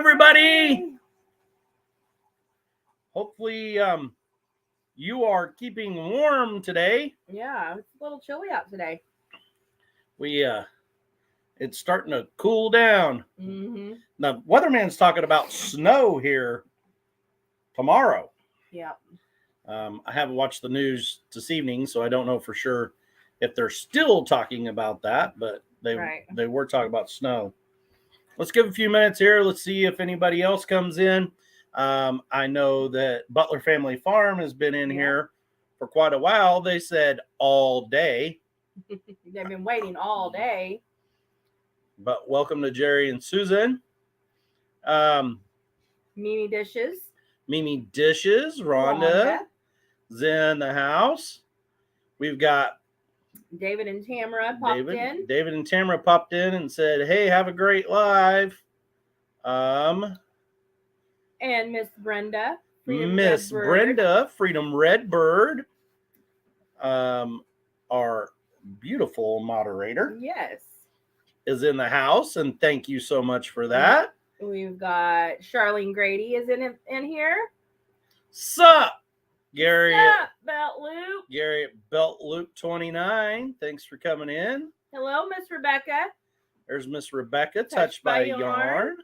everybody. Hopefully, you are keeping warm today. Yeah, it's a little chilly out today. It's starting to cool down. Mm-hmm. The weatherman's talking about snow here tomorrow. Yeah. I haven't watched the news this evening, so I don't know for sure if they're still talking about that, but they were talking about snow. Let's give a few minutes here. Let's see if anybody else comes in. I know that Butler Family Farm has been in here for quite a while. They said all day. They've been waiting all day. But welcome to Jerry and Susan. Mimi Dishes. Mimi Dishes. Rhonda's in the house. We've got David and Tamara popped in. David and Tamara popped in and said, "Hey, have a great live." And Miss Brenda. Freedom Redbird. Our beautiful moderator. Yes. Is in the house, and thank you so much for that. We've got Charlene Grady is in here. Sup, Gary? Sup, Belt Loop? Gary at Belt Loop 29. Thanks for coming in. Hello, Miss Rebecca. There's Miss Rebecca, Touched by Yarn.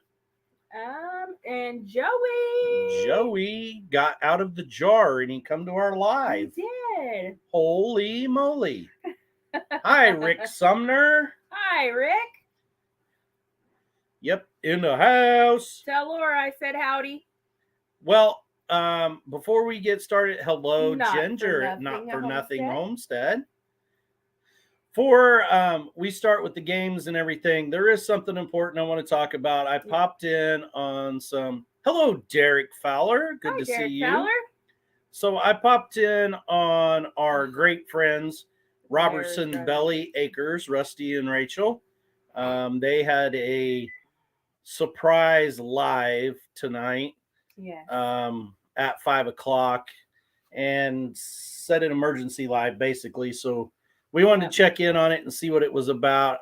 And Joey. Joey got out of the jar and he come to our live. He did. Holy moly. Hi, Rick Sumner. Hi, Rick. Yep, in the house. Tell Laura I said howdy. Well, before we get started, hello, Not Ginger for at Not For Nothing Homestead. Before we start with the games and everything, there is something important I want to talk about. I popped in on some. Hello, Derek Fowler. Good to see you. Fowler. So I popped in on our great friends, Robertson Belly Acres, Rusty and Rachel. They had a surprise live tonight. Yes. At 5:00 and set an emergency live basically. So we wanted to check in on it and see what it was about.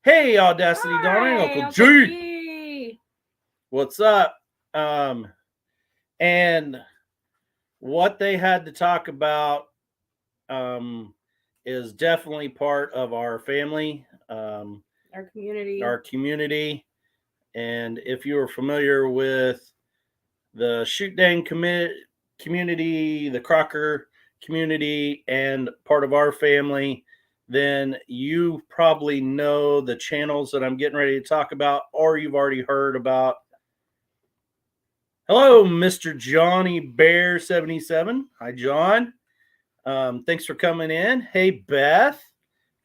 Hey, Audacity Donna, Uncle G. What's up? And what they had to talk about is definitely part of our family, our community. And if you are familiar with the Shoot Dang community, the Crocker community, and part of our family, then you probably know the channels that I'm getting ready to talk about, or you've already heard about. Hello, Mr. Johnny Bear 77. Hi, John. Thanks for coming in. Hey, Beth.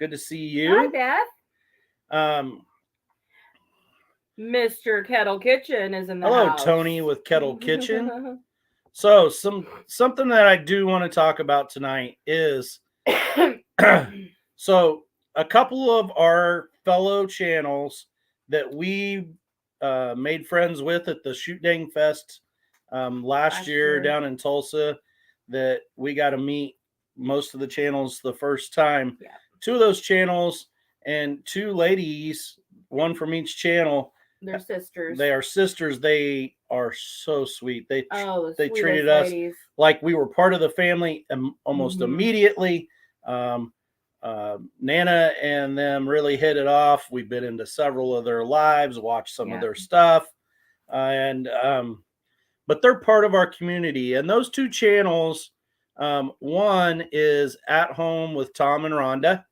Good to see you. Hi, Beth. Mr. Kettle Kitchen is in the house. Hello, Tony with Kettle Kitchen. So something that I do want to talk about tonight is so a couple of our fellow channels that we made friends with at the Shoot Dang Fest last year down in Tulsa, that we got to meet most of the channels the first time. Yeah. Two of those channels and two ladies, one from each channel. They're sisters. They are sisters. They are so sweet. They treated ladies. us like we were part of the family almost immediately. Nana and them really hit it off. We've been into several of their lives, watched some of their stuff, but they're part of our community. And those two channels, one is At Home with Tom and Rhonda.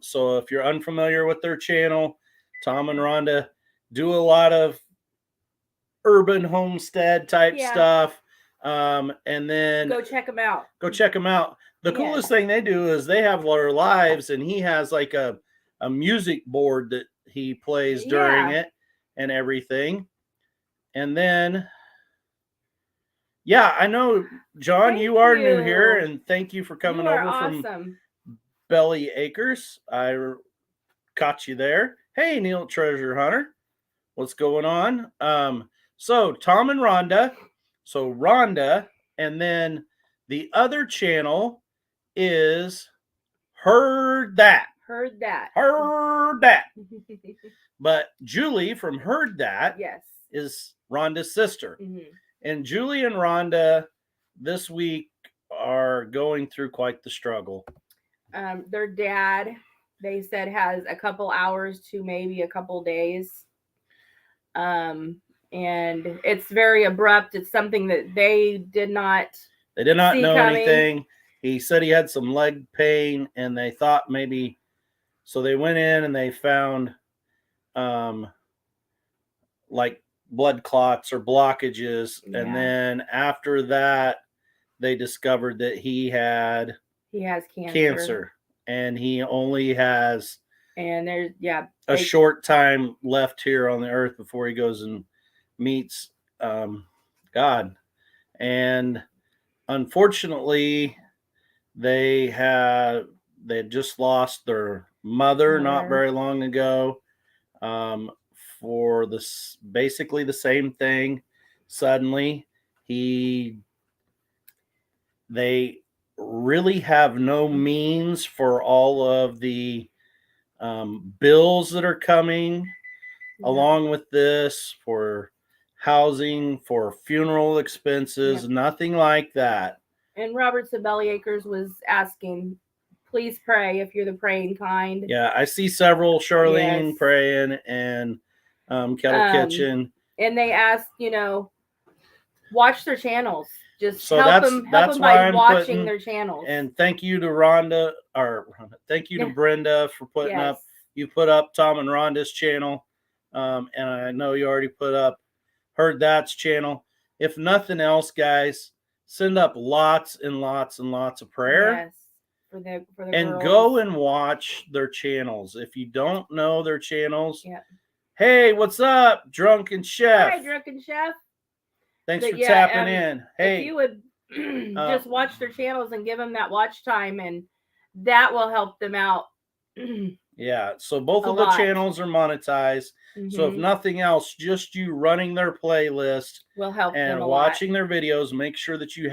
So if you're unfamiliar with their channel, Tom and Rhonda do a lot of urban homestead type stuff. And then go check them out. The coolest thing they do is they have their lives, and he has like a music board that he plays during it and everything. And then, I know, John, you are new here, and thank you for coming over from Belly Acres. I caught you there. Hey, Neil Treasure Hunter. What's going on? So Tom and Rhonda. So Rhonda, and then the other channel is Heard That. But Julie from Heard That yes, is Rhonda's sister. Mm-hmm. And Julie and Rhonda this week are going through quite the struggle. Their dad, they said, has a couple hours to maybe a couple days. And it's very abrupt. It's something that they did not know coming. Anything. He said he had some leg pain, and they thought maybe, so they went in and they found like blood clots or blockages. Yeah. And then after that, they discovered that he has cancer, and he only has there's a short time left here on the earth before he goes and meets God. And unfortunately, they just lost their mother not very long ago, for this basically the same thing. Suddenly, they really have no means for all of the bills that are coming along with this, for housing, for funeral expenses, nothing like that. And Robert Sabelli Acres was asking, please pray if you're the praying kind. Yeah, I see several, Charlene praying, and Kettle Kitchen. And they asked, watch their channels. Just help them by watching their channels. And thank you to thank you to Brenda for putting up. You put up Tom and Rhonda's channel, and I know you already put up Heard That's channel. If nothing else, guys, send up lots and lots and lots of prayer. For the and girls. Go and watch their channels. If you don't know their channels, hey, what's up, Drunken Chef? Hi, Drunken Chef. Thanks for tapping in. Hey, if you would just watch their channels and give them that watch time, and that will help them out. Yeah, so both of the channels are monetized. Mm-hmm. So if nothing else, just you running their playlist will help them and watching their videos. Make sure that you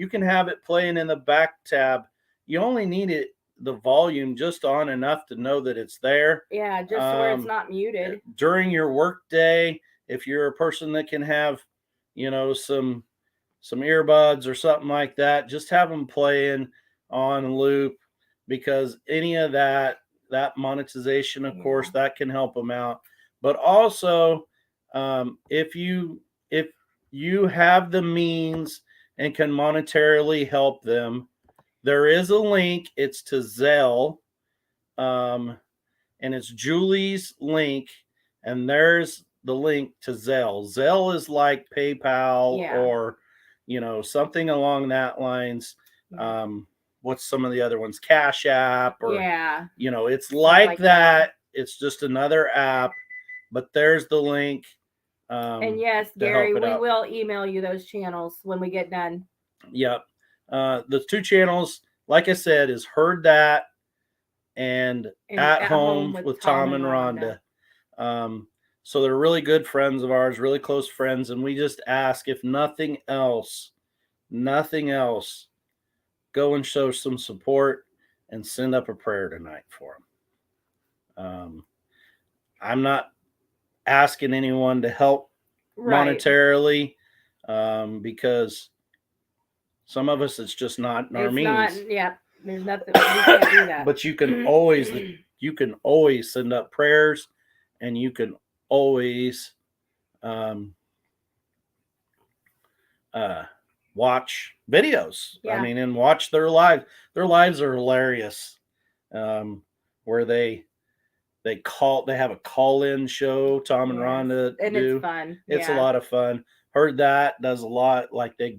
can have it playing in the back tab. You only need the volume just on enough to know that it's there. Yeah, just where it's not muted. During your work day, if you're a person that can have, some earbuds or something like that, just have them playing on loop, because any of that monetization, of course, that can help them out. But also, if you have the means and can monetarily help them, there is a link. It's to Zelle, and it's Julie's link, and there's the link to Zelle. Zelle is like PayPal or, something along that lines. What's some of the other ones? Cash App, or it's like that. It's just another app, but there's the link. And yes, Gary, we will email you those channels when we get done. Yep. The two channels, like I said, is Heard That and At Home with Tom and Rhonda. So they're really good friends of ours, really close friends, and we just ask, if nothing else, go and show some support and send up a prayer tonight for them. I'm not asking anyone to help monetarily, because some of us, it's just not in our means. There's nothing, we can't do that. But you can always send up prayers, and you can always watch videos. And watch their lives. Their lives are hilarious. Where they have a call-in show, Tom and Rhonda do. It's fun. It's a lot of fun. Heard That does a lot, like they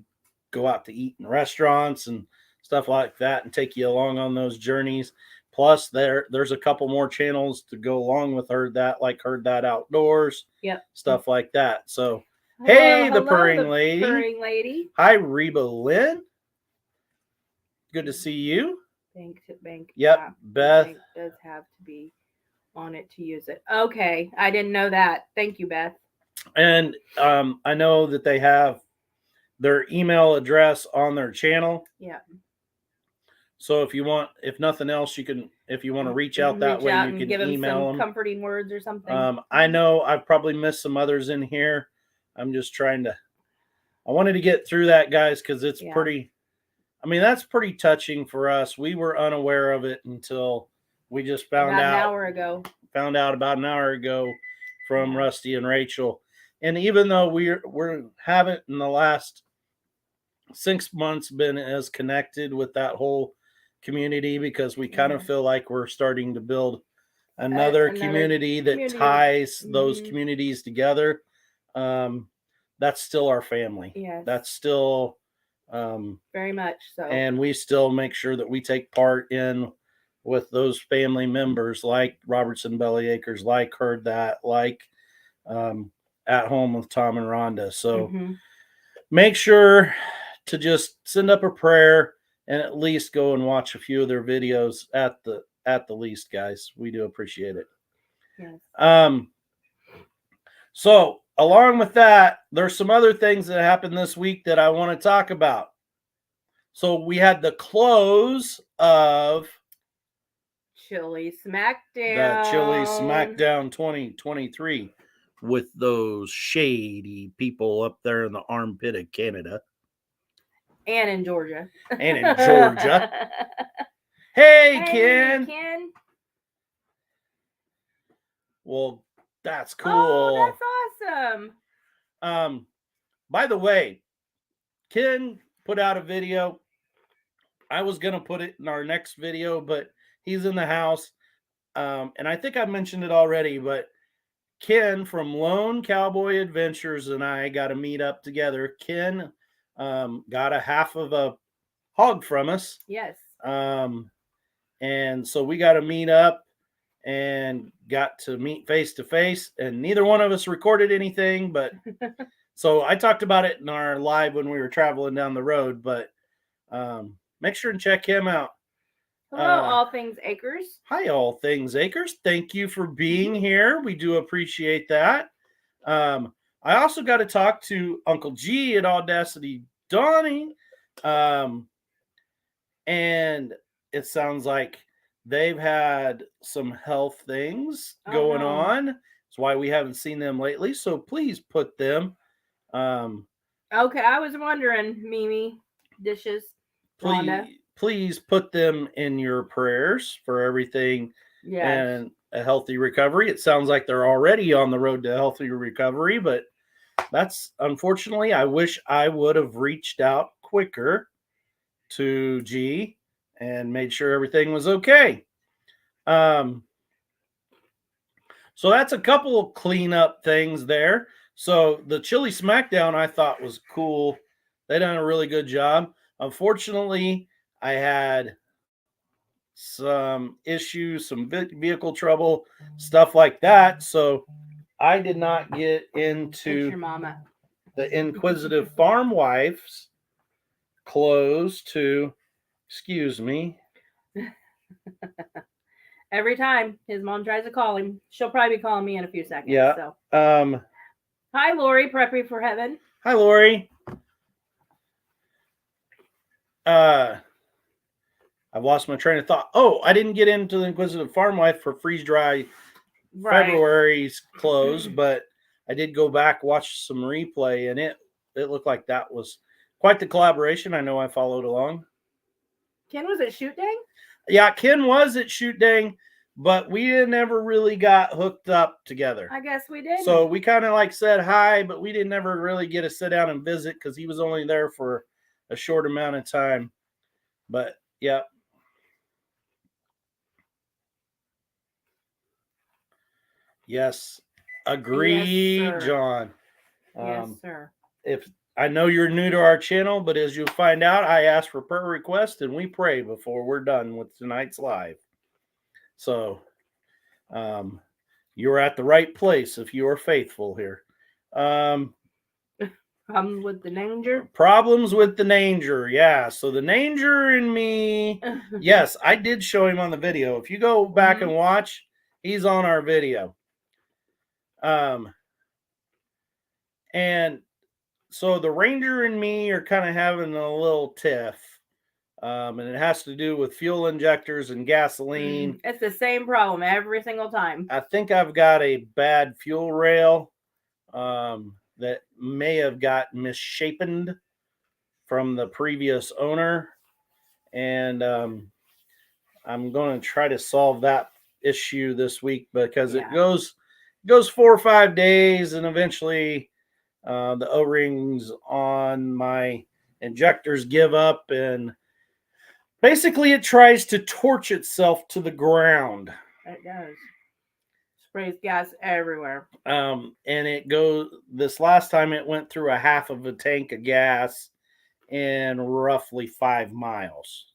go out to eat in restaurants and stuff like that and take you along on those journeys. Plus, there's a couple more channels to go along with Heard That, like Heard That Outdoors, stuff like that. So, the purring lady. Hi, Reba Lynn. Good to see you. Bank. Yep, Beth. Bank does have to be on it to use it. Okay, I didn't know that. Thank you, Beth. And I know that they have their email address on their channel. Yeah. So if nothing else, you can if you want to reach out that way, you can give email them comforting words or something. I know I've probably missed some others in here. I'm just trying to. I wanted to get through that, guys, because it's pretty. I mean, that's pretty touching for us. We were unaware of it until we just found out an hour ago. Found out about an hour ago from Rusty and Rachel. And even though we haven't in the last 6 months been as connected with that whole community, because we kind of feel like we're starting to build another community that ties those communities together. That's still our family. Yes. That's still very much so. And we still make sure that we take part in with those family members, like Robertson Belly Acres, like Heard That, like At Home with Tom and Rhonda. So make sure to just send up a prayer and at least go and watch a few of their videos at the least, guys. We do appreciate it. Yes. So along with that, there's some other things that happened this week that I want to talk about. So we had the close of Chili Smackdown. The Chili Smackdown 2023 with those shady people up there in the armpit of Canada. And in Georgia. Hey, Ken. Well, that's cool. Oh, that's awesome. By the way, Ken put out a video. I was going to put it in our next video, but he's in the house. And I think I mentioned it already, but Ken from Lone Cowboy Adventures and I got to meet up together. Ken got a half of a hog from us. Yes. And so we got to meet up and got to meet face to face, and neither one of us recorded anything, but so I talked about it in our live when we were traveling down the road, but make sure and check him out. Hello, All Things Acres. Hi, All Things Acres. Thank you for being here. We do appreciate that. I also got to talk to Uncle G at Audacity Donnie. And it sounds like they've had some health things going on. That's why we haven't seen them lately. So please put them. Okay, I was wondering, Mimi Dishes. Please put them in your prayers for everything and a healthy recovery. It sounds like they're already on the road to healthy recovery, but that's unfortunately, I wish I would have reached out quicker to G and made sure everything was okay. So that's a couple of cleanup things there. So the Chili Smackdown I thought was cool. They done a really good job. Unfortunately, I had some issues, some vehicle trouble, stuff like that. So I did not get into the Inquisitive Farm Wives close to, excuse me. Every time his mom tries to call him, she'll probably be calling me in a few seconds. Yeah. So. Hi, Lori, prepping for heaven. Hi, Lori. I've lost my train of thought. Oh, I didn't get into the Inquisitive Farm Wife for Freeze Dry February's close, but I did go back, watch some replay, and it looked like that was quite the collaboration. I know I followed along. Ken was at Shoot Dang? Yeah, Ken was at Shoot Dang, but we never really got hooked up together. I guess we did. So we kind of like said hi, but we didn't ever really get to sit down and visit because he was only there for a short amount of time. But yeah. Yes, agree, yes, John. Yes, sir. If I know you're new to our channel, but as you'll find out, I ask for prayer requests and we pray before we're done with tonight's live. So you're at the right place if you are faithful here. Problems with the Nanger? Problems with the Nanger, yeah. So the Nanger and me, yes, I did show him on the video. If you go back and watch, he's on our video. And so the Ranger and me are kind of having a little tiff. And it has to do with fuel injectors and gasoline. It's the same problem every single time. I think I've got a bad fuel rail that may have got misshapen from the previous owner. And I'm going to try to solve that issue this week because it goes 4 or 5 days, and eventually the O-rings on my injectors give up, and basically it tries to torch itself to the ground. It does. Sprays gas everywhere. And it goes, this last time it went through a half of a tank of gas in roughly 5 miles.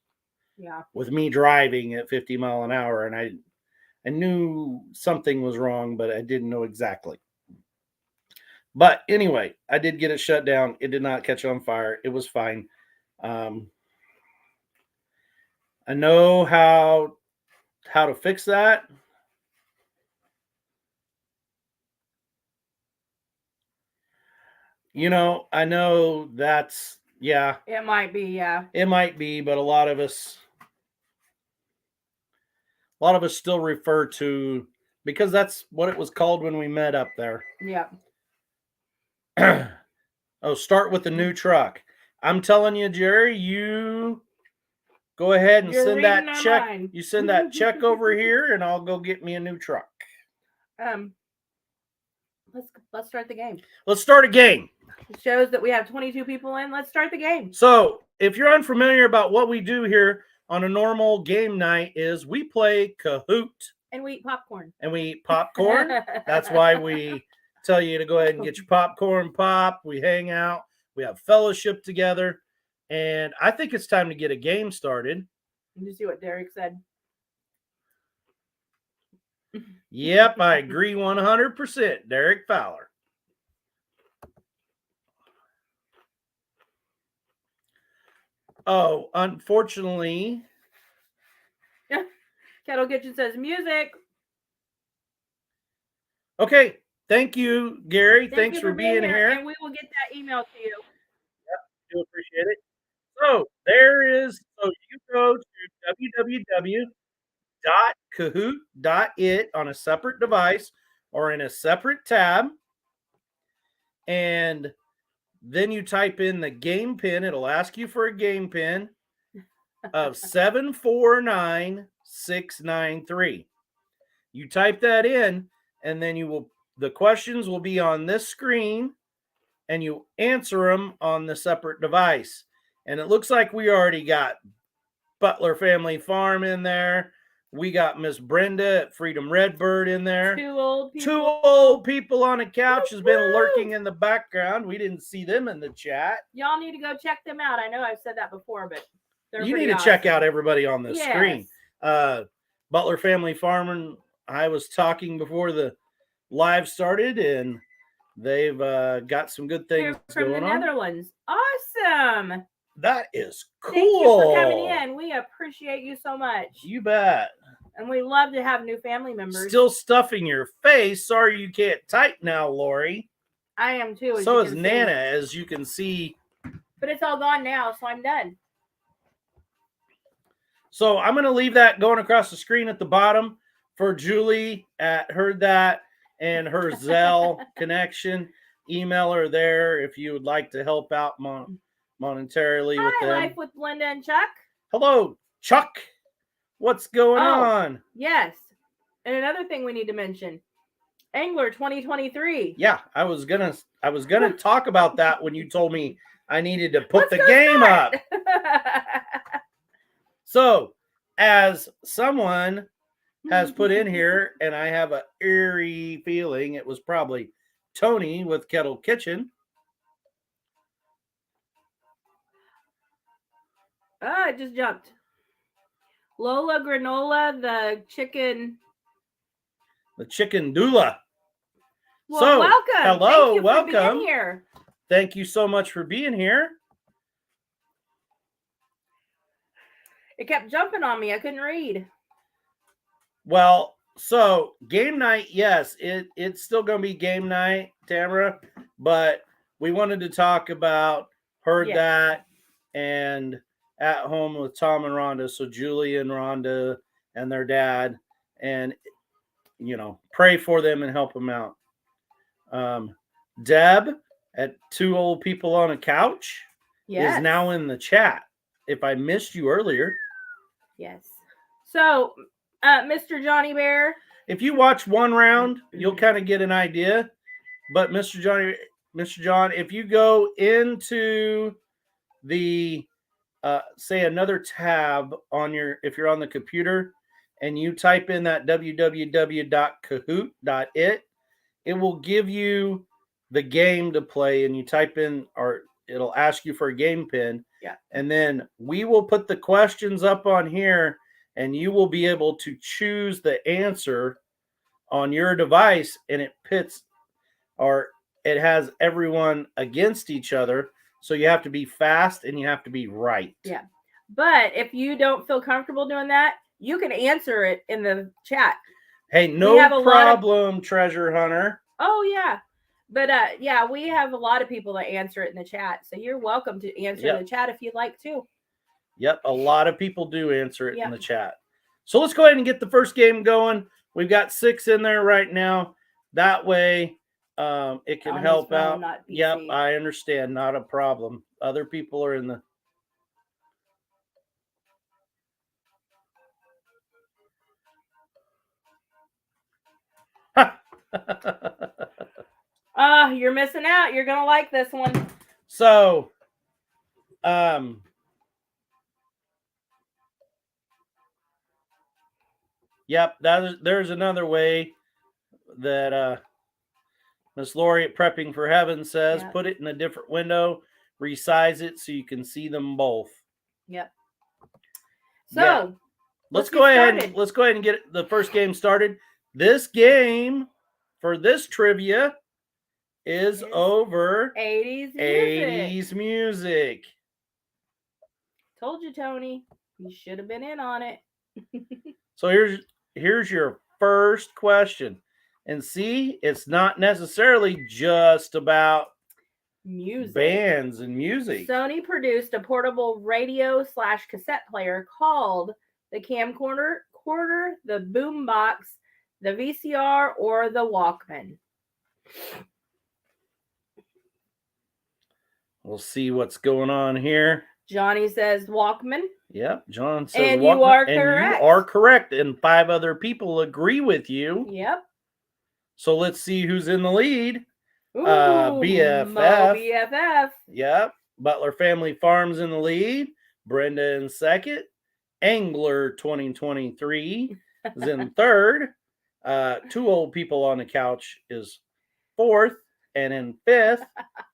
Yeah. With me driving at 50 mile an hour, and I knew something was wrong, but I didn't know exactly. But anyway, I did get it shut down. It did not catch on fire. It was fine. I know how to fix that. I know that's, yeah. It might be, yeah. It might be, but a lot of us still refer to, because that's what it was called when we met up there. Yeah. Oh, start with the new truck. I'm telling you, Jerry, you go ahead and send that check. Mine. You send that check over here, and I'll go get me a new truck. Let's start the game. Let's start a game. It shows that we have 22 people in. Let's start the game. So, if you're unfamiliar about what we do here on a normal game night, is we play Kahoot. And we eat popcorn. That's why we tell you to go ahead and get your popcorn pop. We hang out. We have fellowship together. And I think it's time to get a game started. Did you see what Derek said? Yep, I agree 100%. Derek Fowler. Oh, unfortunately. Kettle Kitchen says music. Okay. Thank you, Gary. Thanks for being here. And we will get that email to you. Yep, do appreciate it. So you go to www.kahoot.it on a separate device or in a separate tab. And then you type in the game pin. It'll ask you for a game pin of 749693. You type that in, and then the questions will be on this screen, and you answer them on the separate device. And it looks like we already got Butler Family Farm in there. We got Miss Brenda at Freedom Redbird in there. 2 old people. 2 old people on a couch has been lurking in the background. We didn't see them in the chat. Y'all need to go check them out. I know I've said that before, but you need to check out everybody on the screen. Butler Family Farm, I was talking before the live started, and they've got some good things going on. From the Netherlands. Awesome. That is cool. Thank you for coming in. We appreciate you so much. You bet. And we love to have new family members. Still stuffing your face. Sorry you can't type now, Lori. I am too. So is Nana, as you can see. But it's all gone now, so I'm done. So I'm going to leave that going across the screen at the bottom for Julie at Heard That and her Zelle connection. Email her there if you would like to help out monetarily with them. Life with Linda and Chuck. Hello, Chuck. What's going on? Yes. And another thing we need to mention. Angler 2023. Yeah, I was gonna talk about that when you told me I needed to put the game up. So, as someone has put in here, and I have an eerie feeling it was probably Tony with Kettle Kitchen. It just jumped. Lola Granola, the chicken doula. Well, so, welcome. Hello, Thank you welcome. For being here. Thank you so much for being here. It kept jumping on me. I couldn't read. Well, so game night, yes, it's still going to be game night, Tamara, but we wanted to talk about Heard That and at home with Tom and Rhonda. So Julie and Rhonda and their dad, and pray for them and help them out. Deb at Two Old People on a Couch is now in the chat. If I missed you earlier. Yes. So, Mr. Johnny Bear. If you watch one round, you'll kind of get an idea. But Mr. John, if you go into the say another tab on if you're on the computer and you type in that www.kahoot.it, it will give you the game to play, and you type in, or it'll ask you for a game pin. Yeah. And then we will put the questions up on here, and you will be able to choose the answer on your device, and it pits, or it has everyone against each other. So you have to be fast and you have to be right. Yeah. But if you don't feel comfortable doing that, you can answer it in the chat. Hey, no problem, Treasure Hunter. Oh, yeah. But yeah, we have a lot of people that answer it in the chat. So you're welcome to answer in the chat if you'd like to. Yep, a lot of people do answer it in the chat. So let's go ahead and get the first game going. We've got 6 in there right now. That way it can help out. Yep, I understand. Not a problem. Other people are in the... You're missing out. You're gonna like this one. So, yep, there's another way that Miss Lori at Prepping for Heaven says, put it in a different window, resize it so you can see them both. Yep. So let's go ahead and get the first game started. This game for this trivia is over 80s music. Told you, Tony. You should have been in on it. So here's your first question. And see, it's not necessarily just about music, bands and music. Sony produced a portable radio/cassette player called the camcorder, the boombox, the VCR, or the Walkman. We'll see what's going on here. Johnny says Walkman. Yep, John says and Walkman. You are correct. You are correct. And 5 other people agree with you. Yep. So let's see who's in the lead. Ooh, BFF. BFF. Yep. Butler Family Farms in the lead. Brenda in second. Angler 2023 is in third. Two Old People on the Couch is fourth. And in fifth,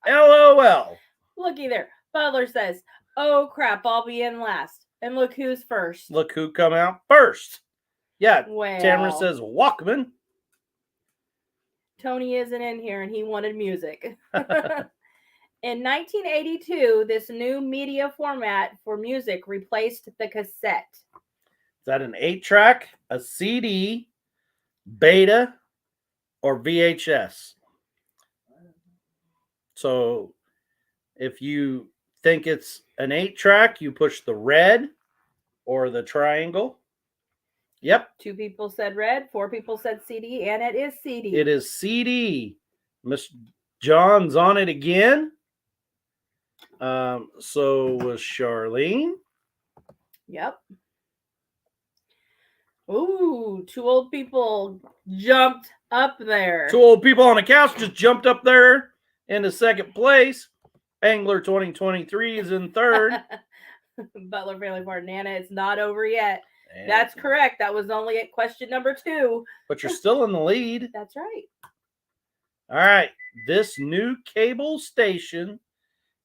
LOL. Looky there. Butler says, oh crap, I'll be in last. And look who's first. Look who come out first. Yeah. Well, Tamara says Walkman. Tony isn't in here and he wanted music. In 1982, this new media format for music replaced the cassette. Is that an 8-track, a CD, beta, or VHS? So if you think it's an 8-track, you push the red or the triangle. Yep. 2 people said red, 4 people said CD, and it is CD. It is CD. Miss John's on it again. So was Charlene. Yep. Ooh, 2 old people jumped up there. 2 old people on the couch just jumped up there into second place. Angler 2023 is in third. Butler Family Farm, Nana, it's not over yet. And that's correct. That was only at question number 2. But you're still in the lead. That's right. All right. This new cable station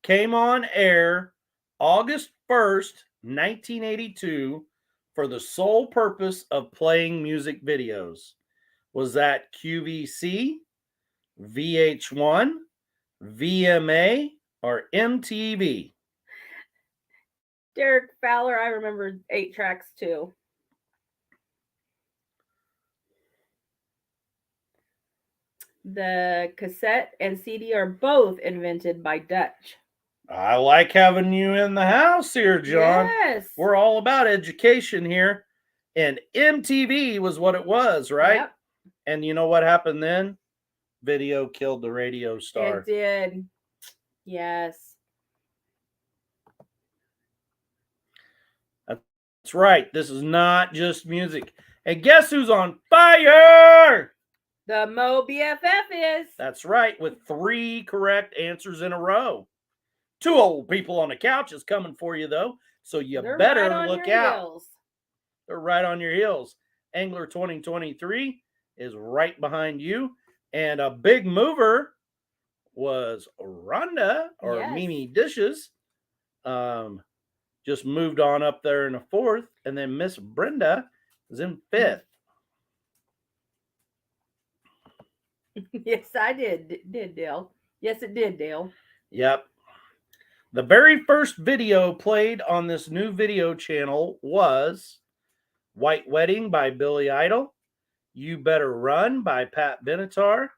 came on air August 1st, 1982 for the sole purpose of playing music videos. Was that QVC, VH1, VMA, or MTV? Derek Fowler, I remember 8 tracks too. The cassette and CD are both invented by Dutch. I like having you in the house here, John. Yes. We're all about education here. And MTV was what it was, right? Yep. And you know what happened then? Video killed the radio star. It did. Yes. That's right. This is not just music. And guess who's on fire? The Mo BFF is. That's right, with 3 correct answers in a row. 2 old people on the couch is coming for you, though. So They're better right look out. Heels. They're right on your heels. Angler 2023 is right behind you. And a big mover was Rhonda or Mimi Dishes. Just moved on up there in the 4th. And then Miss Brenda is in 5th. Yes, I did, Dale. Yes, it did, Dale. Yep. The very first video played on this new video channel was White Wedding by Billy Idol, You Better Run by Pat Benatar,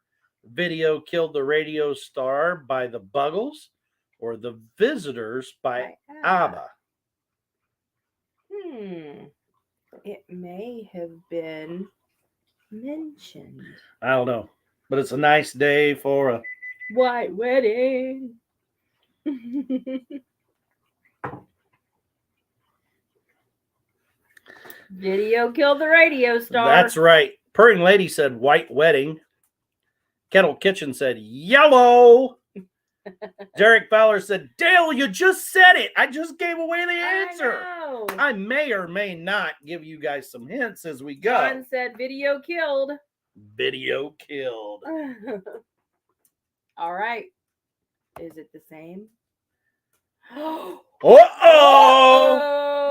Video Killed the Radio Star by the Buggles, or The Visitors by ABBA. It may have been mentioned. I don't know, but it's a nice day for a white wedding. Video killed the radio star. That's right. Purring Lady said white wedding. Kettle Kitchen said yellow. Derek Fowler said, Dale, you just said it. I just gave away the answer. I may or may not give you guys some hints as we go. John said video killed. Video killed. All right. Is it the same? Uh-oh!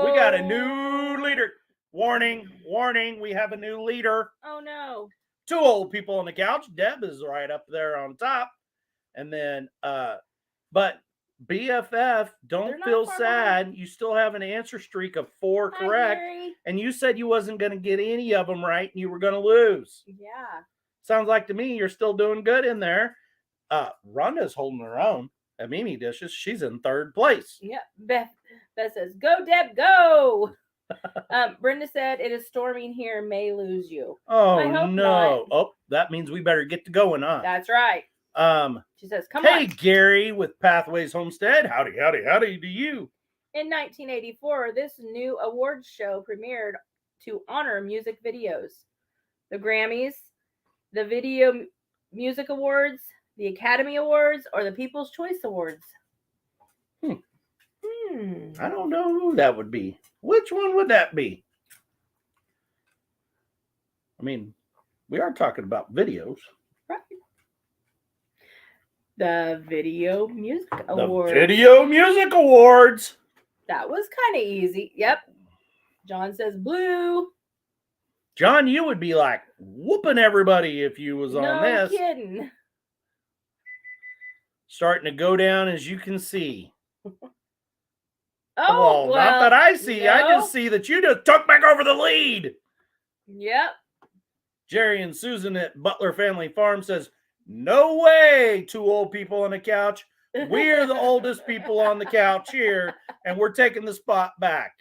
We got a new leader. Warning, warning, we have a new leader. Oh, no. 2 old people on the couch. Deb is right up there on top. And then, but BFF, don't feel sad. You still have an answer streak of 4 correct. And you said you wasn't going to get any of them right and you were going to lose. Yeah. Sounds like to me you're still doing good in there. Rhonda's holding her own at Mimi Dishes. She's in 3rd place. Yep. Beth says, go, Deb, go. Brenda said, it is storming here. May lose you. Oh, no. Not. Oh, that means we better get to going, huh? That's right. She says, come on. Hey, on. Gary with Pathways Homestead. Howdy, howdy, howdy to you. In 1984, this new awards show premiered to honor music videos. The Grammys, the Video Music Awards, the Academy Awards, or the People's Choice Awards. I don't know who that would be. Which one would that be? I mean, we are talking about videos. Right. The Video Music Awards. The Video Music Awards. That was kind of easy. Yep. John says blue. John, you would be like whooping everybody if you was on this. No kidding. Starting to go down as you can see. Oh, well, not that I see. No. I just see that you just took back over the lead. Yep. Jerry and Susan at Butler Family Farm says, no way, 2 old people on the couch. We're the oldest people on the couch here, and we're taking the spot back.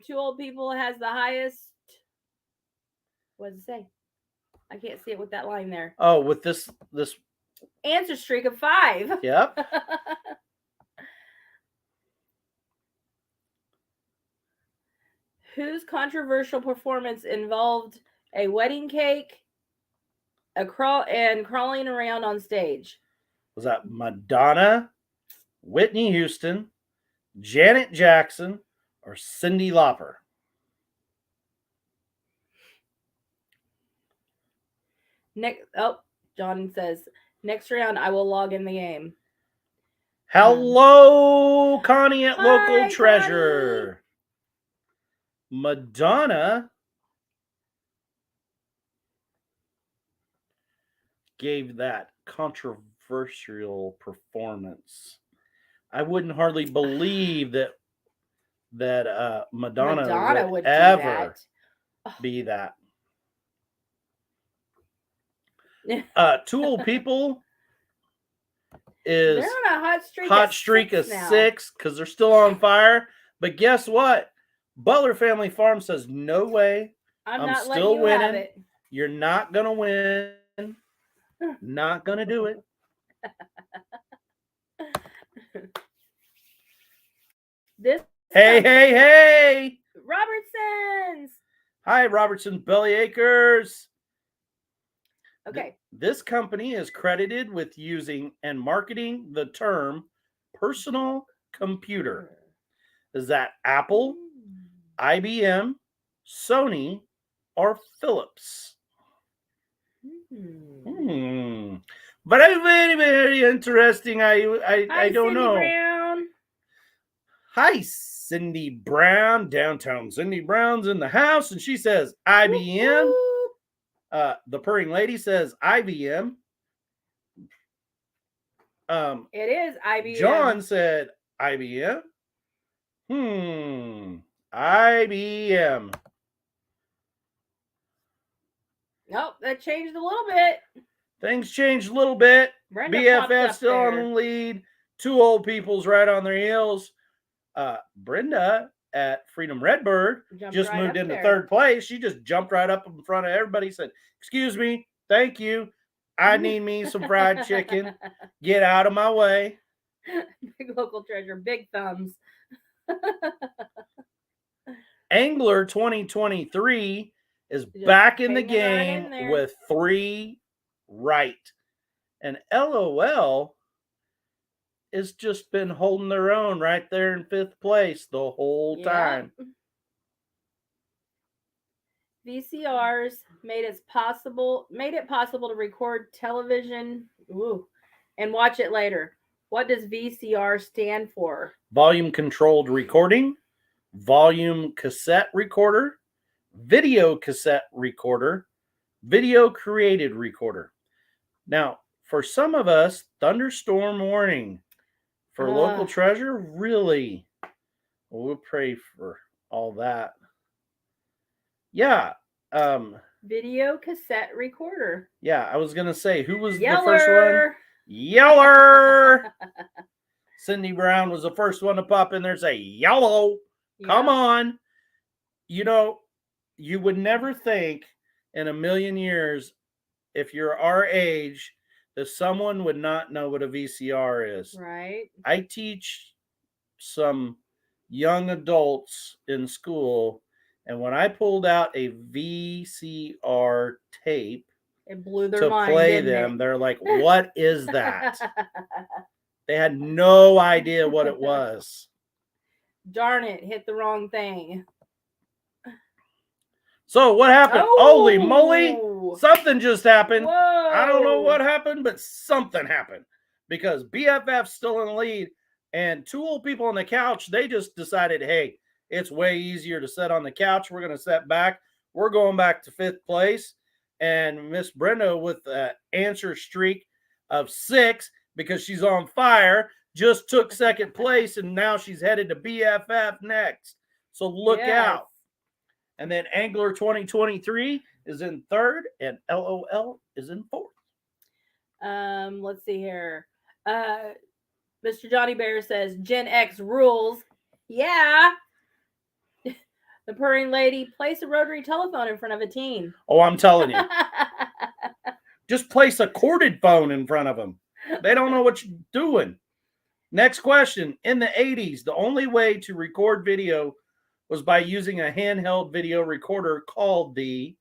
2 old people has the highest. What does it say? I can't see it with that line there. Oh, with this answer streak of 5. Yep. Whose controversial performance involved a wedding cake, crawling around on stage? Was that Madonna, Whitney Houston, Janet Jackson, or Cyndi Lauper? John says, next round I will log in the game. Hello, Connie at Local Hi, Treasure. Connie. Madonna gave that controversial performance. I wouldn't hardly believe that Madonna would ever be that. 2 old people is they're on a hot streak of 6 because they're still on fire. But guess what? Butler Family Farm says, no way. I'm still winning. You're not going to win. Not going to do it. Hey. Robertson's. Hi, Robertson Belly Acres. Okay. This company is credited with using and marketing the term personal computer. Is that Apple, IBM, Sony, or Philips? Very, very, very interesting. I don't know. Brown. Hi, Cindy Brown. Downtown Cindy Brown's in the house, and she says IBM. The purring lady says IBM. It is IBM. John said IBM. IBM. Nope, that changed a little bit. Things changed a little bit. Brenda BFF still on the lead. 2 old people's right on their heels. Brenda at Freedom Redbird just moved into third place. She just jumped right up in front of everybody. Said, "Excuse me, thank you. I need me some fried chicken. Get out of my way." Big local treasure, big thumbs. Angler 2023 is just back in the game with 3 right. And LOL has just been holding their own right there in 5th place the whole time. VCRs made it possible to record television and watch it later. What does VCR stand for? Volume controlled recording, volume cassette recorder, video cassette recorder, video created recorder. Now, for some of us, thunderstorm warning. For local treasure, really? Well, we'll pray for all that. Yeah. Video cassette recorder. Yeah, I was going to say, who was the first one? Yeller! Cindy Brown was the first one to pop in there and say, yellow. Yep. Come on. You know, you would never think in a million years, if you're our age, that someone would not know what a VCR is. Right. I teach some young adults in school, and when I pulled out a VCR tape, it blew their mind, to play them, they're like, "What is that?" They had no idea what it was. Darn it, hit the wrong thing. So what happened? Holy moly! Something just happened. Whoa. I don't know what happened, but something happened. Because BFF's still in the lead, and 2 old people on the couch, they just decided, hey, it's way easier to sit on the couch. We're going to sit back. We're going back to 5th place. And Miss Brenda, with an answer streak of 6, because she's on fire, just took 2nd place, and now she's headed to BFF next. So look out. And then Angler 2023 is in 3rd, and LOL is in 4th. Let's see here. Mr. Johnny Bear says Gen X rules. Yeah. The purring lady, place a rotary telephone in front of a teen. Oh, I'm telling you. Just place a corded phone in front of them. They don't know what you're doing. Next question. In the 80s, the only way to record video was by using a handheld video recorder called the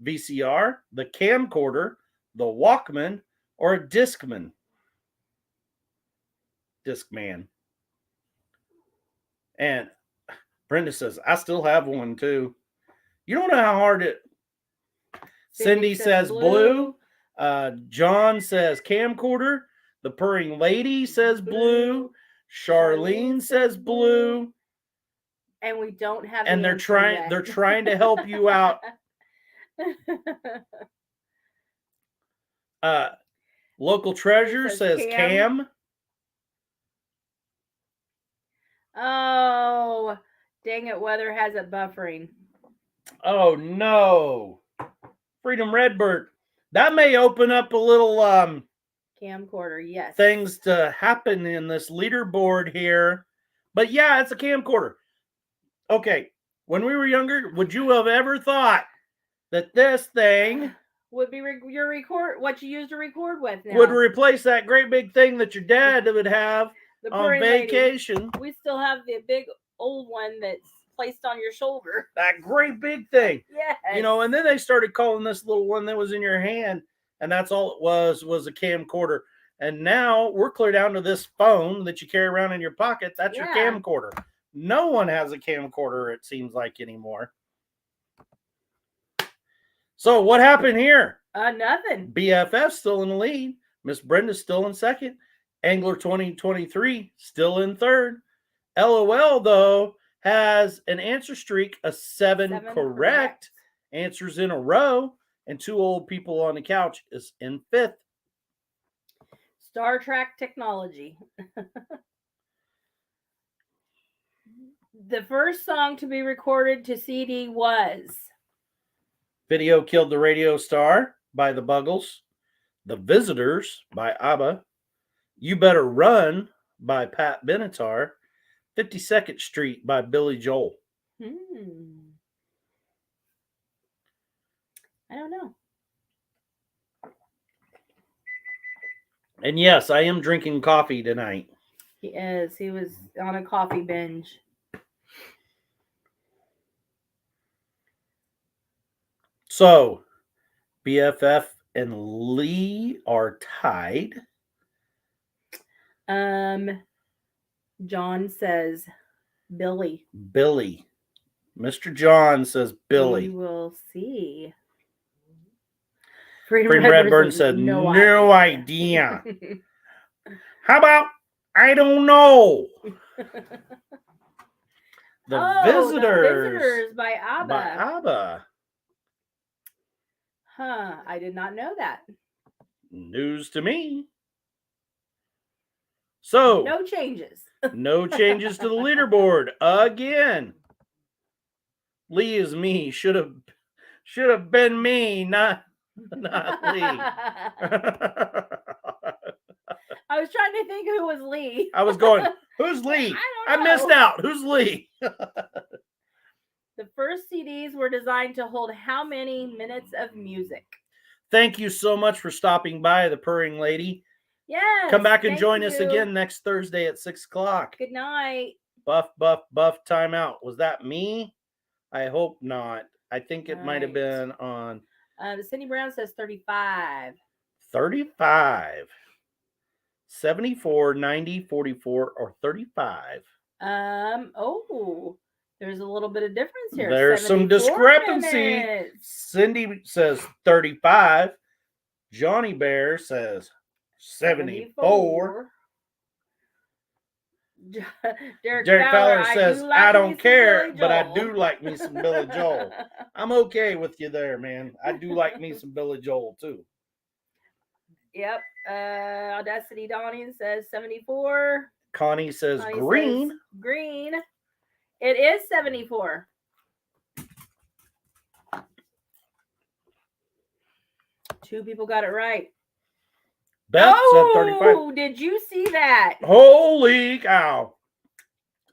VCR, the camcorder, the Walkman, or a Discman. Discman. And Brenda says, I still have one too. You don't know how hard it. Cindy says blue. John says camcorder. The purring lady says blue. Charlene says blue. And we don't have. And they're trying to help you out. Local treasure says Cam. Oh, dang it! Weather has it buffering. Oh no! Freedom Redbird. That may open up a little Camcorder, yes. Things to happen in this leaderboard here. But yeah, it's a camcorder. Okay, when we were younger, would you have ever thought that this thing would be your record, what you used to record with now? Would replace that great big thing that your dad would have on vacation. Lady. We still have the big old one that's placed on your shoulder. That great big thing. Yes. You know, and then they started calling this little one that was in your hand, and that's all it was a camcorder. And now we're clear down to this phone that you carry around in your pocket. That's your camcorder. No one has a camcorder, it seems like, anymore. So what happened here? Nothing. BFF still in the lead. Miss Brenda's still in second. Angler 2023 still in third. LOL, though, has an answer streak of seven correct answers in a row. And 2 old people on the couch is in fifth. Star Trek technology. The first song to be recorded to CD was Video Killed the Radio Star by the Buggles. The Visitors by ABBA. You Better Run by Pat Benatar. 52nd Street by Billy Joel. I don't know. And yes, I am drinking coffee tonight. He is. He was on a coffee binge. So, BFF and Lee are tied. John says Billy. Billy. Mr. John says Billy. We will see. Freedom Redburn said no idea. How about I don't know? The Visitors by ABBA. By ABBA. Huh, I did not know that. News to me. So, no changes. No changes to the leaderboard again. Lee is me. Should have been me, not Lee. I was trying to think who was Lee. I was going, who's Lee? I missed out. Who's Lee? The first CDs were designed to hold how many minutes of music? Thank you so much for stopping by, the Purring Lady. Yes. Come back and join us again next Thursday at 6 o'clock. Good night. Buff, timeout. Was that me? I hope not. I think it might have been on. Cindy Brown says 35. 35. 74, 90, 44, or 35. There's a little bit of difference here. There's some discrepancy. Minutes. Cindy says 35. Johnny Bear says 74. Derek Fowler says, I don't care, but I do like me some Billy Joel. I'm okay with you there, man. I do like me some Billy Joel, too. Yep. Audacity Donnie says 74. Connie says green. Green. It is 74. Two people got it right. Beth said 35. Oh, did you see that? Holy cow.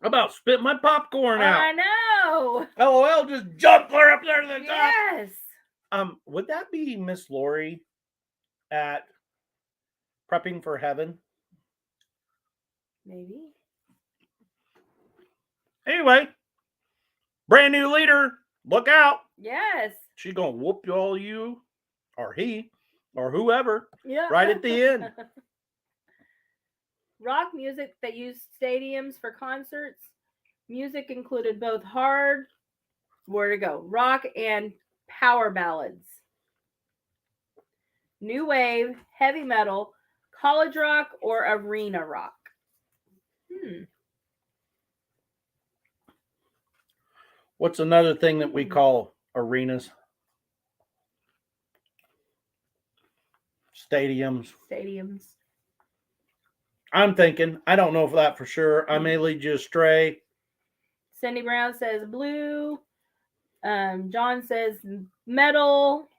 I'm about to spit my popcorn out. I know. LOL just jumped clear up there to the top. Yes. Would that be Miss Lori at Prepping for Heaven? Maybe. Anyway, brand new leader. Look out. Yes. She's going to whoop all you, or he, or whoever, yeah. right at the end. Rock music that used stadiums for concerts. Music included both hard, rock and power ballads. New wave, heavy metal, college rock, or arena rock. What's another thing that we call arenas? Stadiums. I'm thinking. I don't know if that for sure. I may lead you astray. Cindy Brown says blue. John says metal.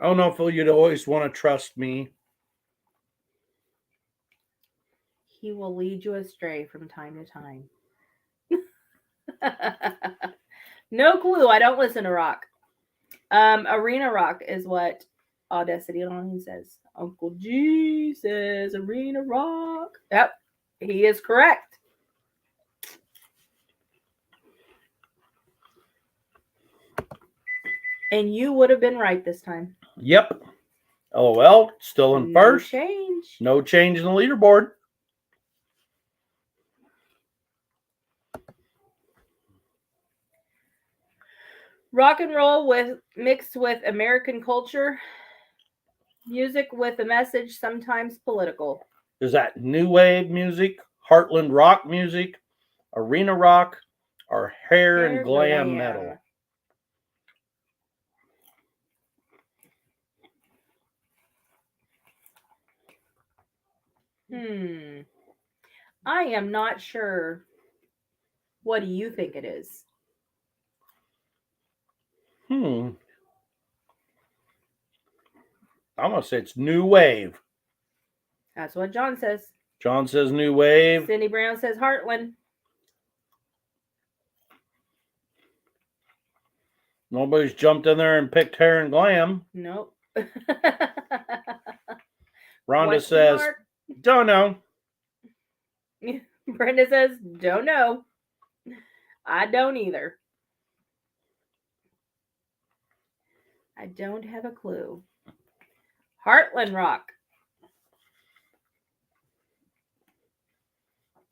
I don't know if you'd always want to trust me. He will lead you astray from time to time. No clue. I don't listen to rock. Arena rock is what Audacity Online says. Uncle G says arena rock. Yep, he is correct. And you would have been right this time. Yep. LOL, still in first. No change. No change in the leaderboard. Rock and roll mixed with American culture, music with a message, sometimes political. Is that new wave music, heartland rock music, arena rock, or hair and glam metal? I am not sure. What do you think it is? I'm going to say it's new wave. That's what John says. John says new wave. Cindy Brown says Heartland. Nobody's jumped in there and picked hair and glam. Nope. Rhonda says, don't know. Brenda says, don't know. I don't either. I don't have a clue. Heartland rock.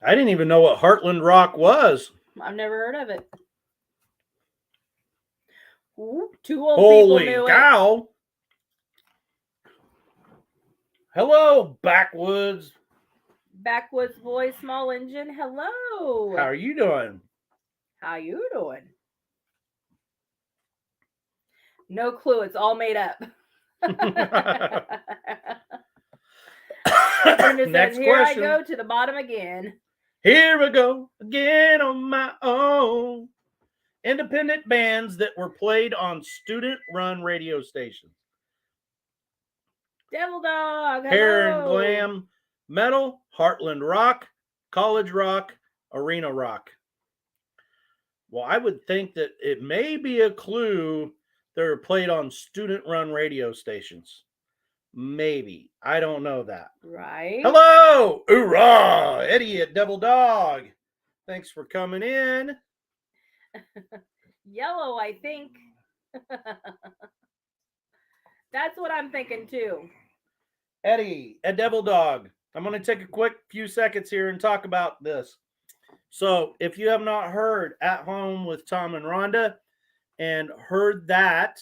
I didn't even know what Heartland rock was. I've never heard of it. Ooh, 2 old Holy people knew cow. It. Hello, Backwoods. Backwoods boy, small engine. Hello. How are you doing? How you doing? No clue. It's all made up. Next Here question. I go to the bottom again. Here we go again on my own. Independent bands that were played on student-run radio stations. Devil Dog. Hello. Hair and glam, metal, heartland rock, college rock, arena rock. Well, I would think that it may be a clue they were played on student-run radio stations. Maybe. I don't know that. Right. Hello! Hoorah! Eddie at Devil Dog. Thanks for coming in. Yellow, I think. That's what I'm thinking too. Eddie at Devil Dog. I'm going to take a quick few seconds here and talk about this. So, if you have not heard At Home with Tom and Rhonda and heard that,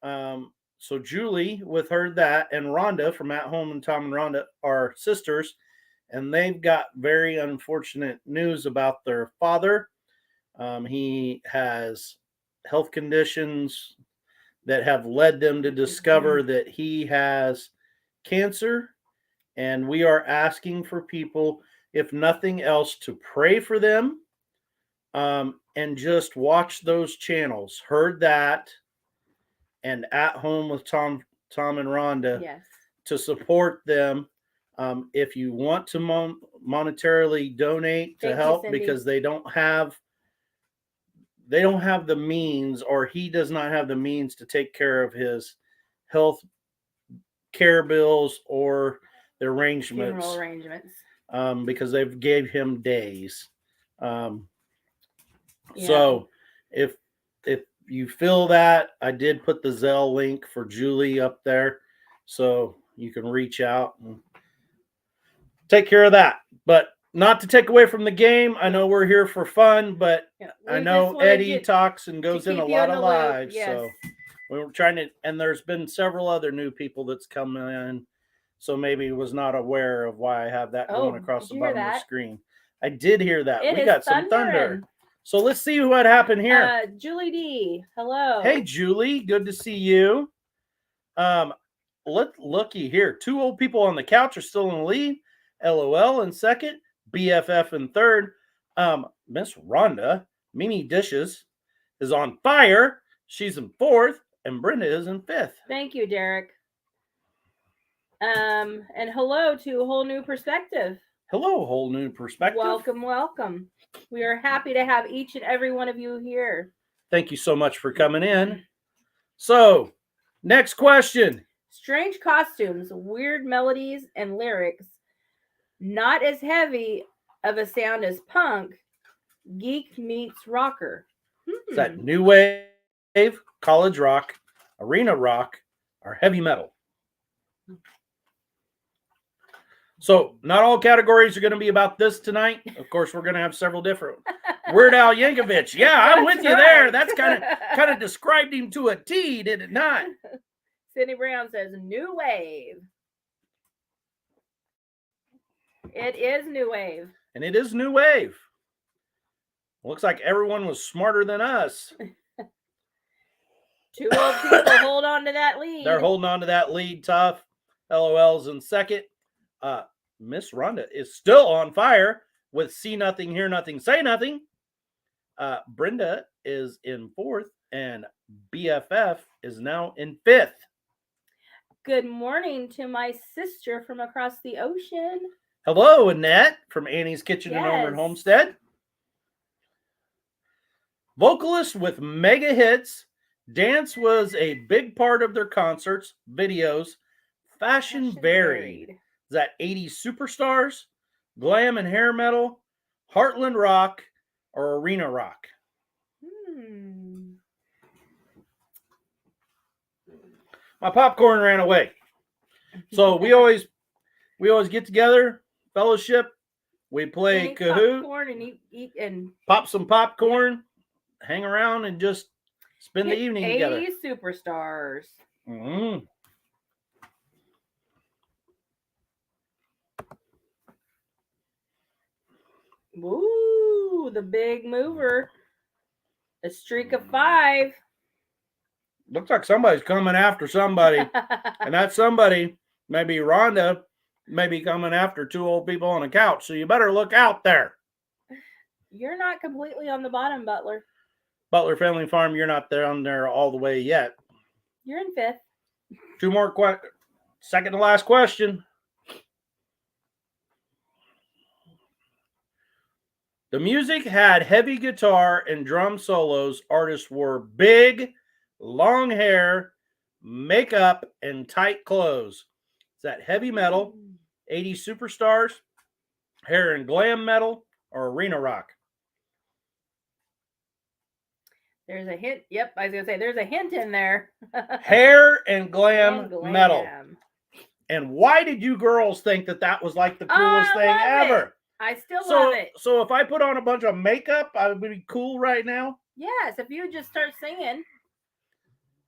so Julie with heard that, and Rhonda from At Home and Tom and Rhonda are sisters, and they've got very unfortunate news about their father. He has health conditions that have led them to discover that he has cancer, and we are asking for people, if nothing else, to pray for them, and just watch those channels. Heard that, and At Home with Tom and Rhonda. Yes. To support them. If you want to monetarily donate to help, because they don't have the means, or he does not have the means to take care of his health care bills or the arrangements. Funeral arrangements. Because they've gave him days. So if you feel that, I did put the Zelle link for Julie up there, so you can reach out and take care of that. But not to take away from the game. I know we're here for fun, but I know Eddie talks and goes in a lot of lives. Yes. So we were trying to, and there's been several other new people that's come in, so maybe was not aware of why I have that going across the bottom of the screen. I did hear that. We got some thunder. So let's see what happened here. Julie D. Hello. Hey, Julie. Good to see you. Looky here. 2 old people on the couch are still in the lead. LOL in second. BFF in third. Miss Rhonda, Mimi Dishes, is on fire. She's in fourth. and Brenda is in 5th. Thank you, Derek. And hello to Whole New Perspective. Hello, Whole New Perspective. Welcome, welcome. We are happy to have each and every one of you here. Thank you so much for coming in. So, next question. Strange costumes, weird melodies, and lyrics. Not as heavy of a sound as punk. Geek meets rocker. Is that new wave, college rock, arena rock, or heavy metal? So, not all categories are going to be about this tonight. Of course, we're going to have several different. Weird Al Yankovic. Yeah, I'm with you there. That's kind of described him to a T, did it not? Cindy Brown says new wave. It is new wave. And it is new wave. Looks like everyone was smarter than us. 2 old people hold on to that lead. They're holding on to that lead tough. LOL's in second. Miss Rhonda is still on fire with See Nothing, Hear Nothing, Say Nothing. Brenda is in 4th, and BFF is now in 5th. Good morning to my sister from across the ocean. Hello, Annette from Annie's Kitchen and Home and Homestead. Vocalist with mega hits. Dance was a big part of their concerts, videos. Fashion varied. Is that 80s superstars, glam and hair metal, heartland rock, or arena rock? My popcorn ran away. So we always get together, fellowship. We play Kahoot, popcorn and eat and pop some popcorn, hang around, and just spend the evening together. 80s superstars. Mm-hmm. Woo, the big mover. A streak of 5. Looks like somebody's coming after somebody. And that somebody, maybe Rhonda, may be coming after 2 old people on a couch. So you better look out there. You're not completely on the bottom, Butler. Butler Family Farm, you're not there on there all the way yet. You're in 5th. 2 more questions. Second to last question. The music had heavy guitar and drum solos. Artists wore big, long hair, makeup, and tight clothes. Is that heavy metal, 80s superstars, hair and glam metal, or arena rock? There's a hint. Yep, I was going to say there's a hint in there. Hair and glam metal. And why did you girls think that was like the coolest thing ever? I still love it. So if I put on a bunch of makeup, I would be cool right now? Yes, if you just start singing.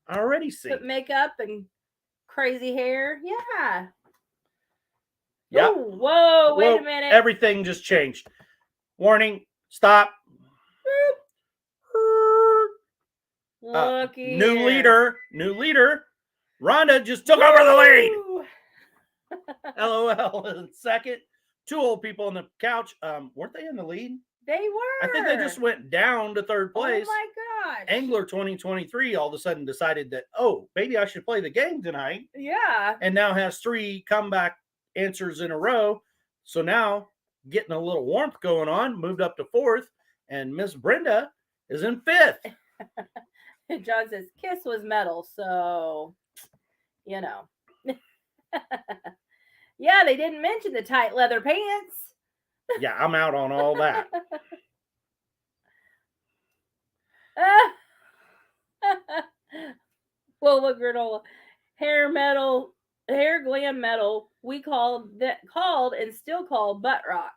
I already sing. Put makeup and crazy hair. Yeah. Yep. Ooh, whoa, wait a minute. Everything just changed. Warning, stop. Looky New leader. Rhonda just took over the lead. LOL in second. 2 old people on the couch. Weren't they in the lead? They were. I think they just went down to 3rd place. Oh my gosh. Angler 2023 all of a sudden decided that, maybe I should play the game tonight. Yeah. And now has 3 comeback answers in a row. So now getting a little warmth going on, moved up to 4th, and Miss Brenda is in 5th. John says Kiss was metal, so you know. Yeah, they didn't mention the tight leather pants. Yeah, I'm out on all that. Well, look, granola. Hair glam metal. We called and still call butt rock.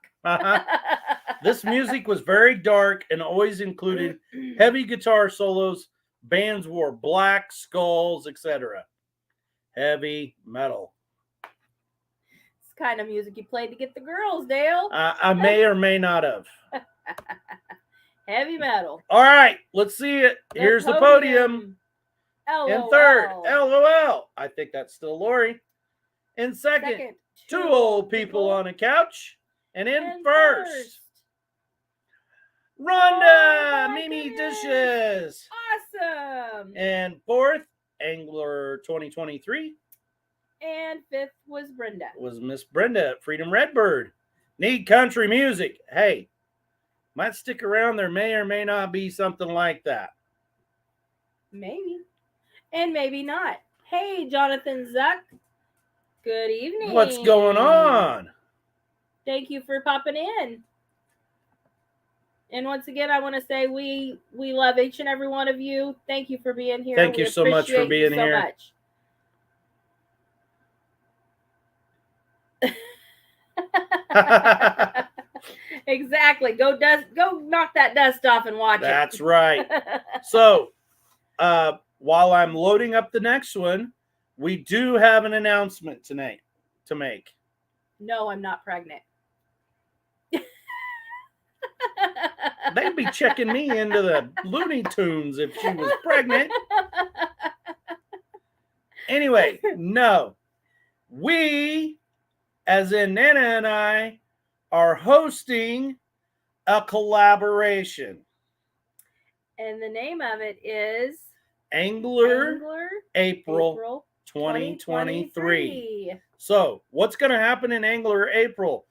This music was very dark and always included heavy guitar solos. Bands wore black, skulls, etc. Heavy metal. It's kind of music you played to get the girls, Dale. I may or may not have. Heavy metal. All right, let's see it. Here's the podium. LOL. In 3rd, LOL. I think that's still Lori. In 2nd, 2 old people on a couch. And in 1st, Rhonda, Mimi Dishes. Awesome. And 4th, 2023. And 5th was Brenda. Was Miss Brenda at Freedom Redbird. Need country music. Hey, might stick around. There may or may not be something like that. Maybe. And maybe not. Hey, Jonathan Zuck. Good evening. What's going on? Thank you for popping in. And once again, I want to say we love each and every one of you. Thank you for being here. Thank you so much for being here. Much. Exactly. Go knock that dust off and watch That's right. So, while I'm loading up the next one, we do have an announcement tonight to make. No, I'm not pregnant. They'd be checking me into the Looney Tunes if she was pregnant. Anyway, no. We, as in Nana and I, are hosting a collaboration. And the name of it is Angler April 2023. So, what's going to happen in Angler April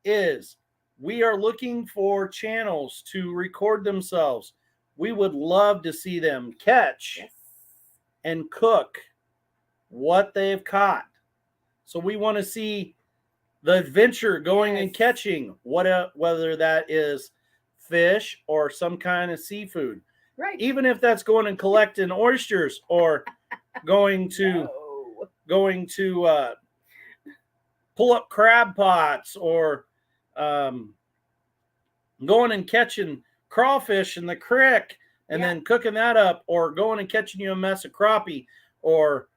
is we are looking for channels to record themselves. We would love to see them catch and cook what they've caught. So we want to see the adventure going and catching whether that is fish or some kind of seafood. Right. Even if that's going and collecting oysters or going to pull up crab pots or going and catching crawfish in the creek and then cooking that up, or going and catching you a mess of crappie or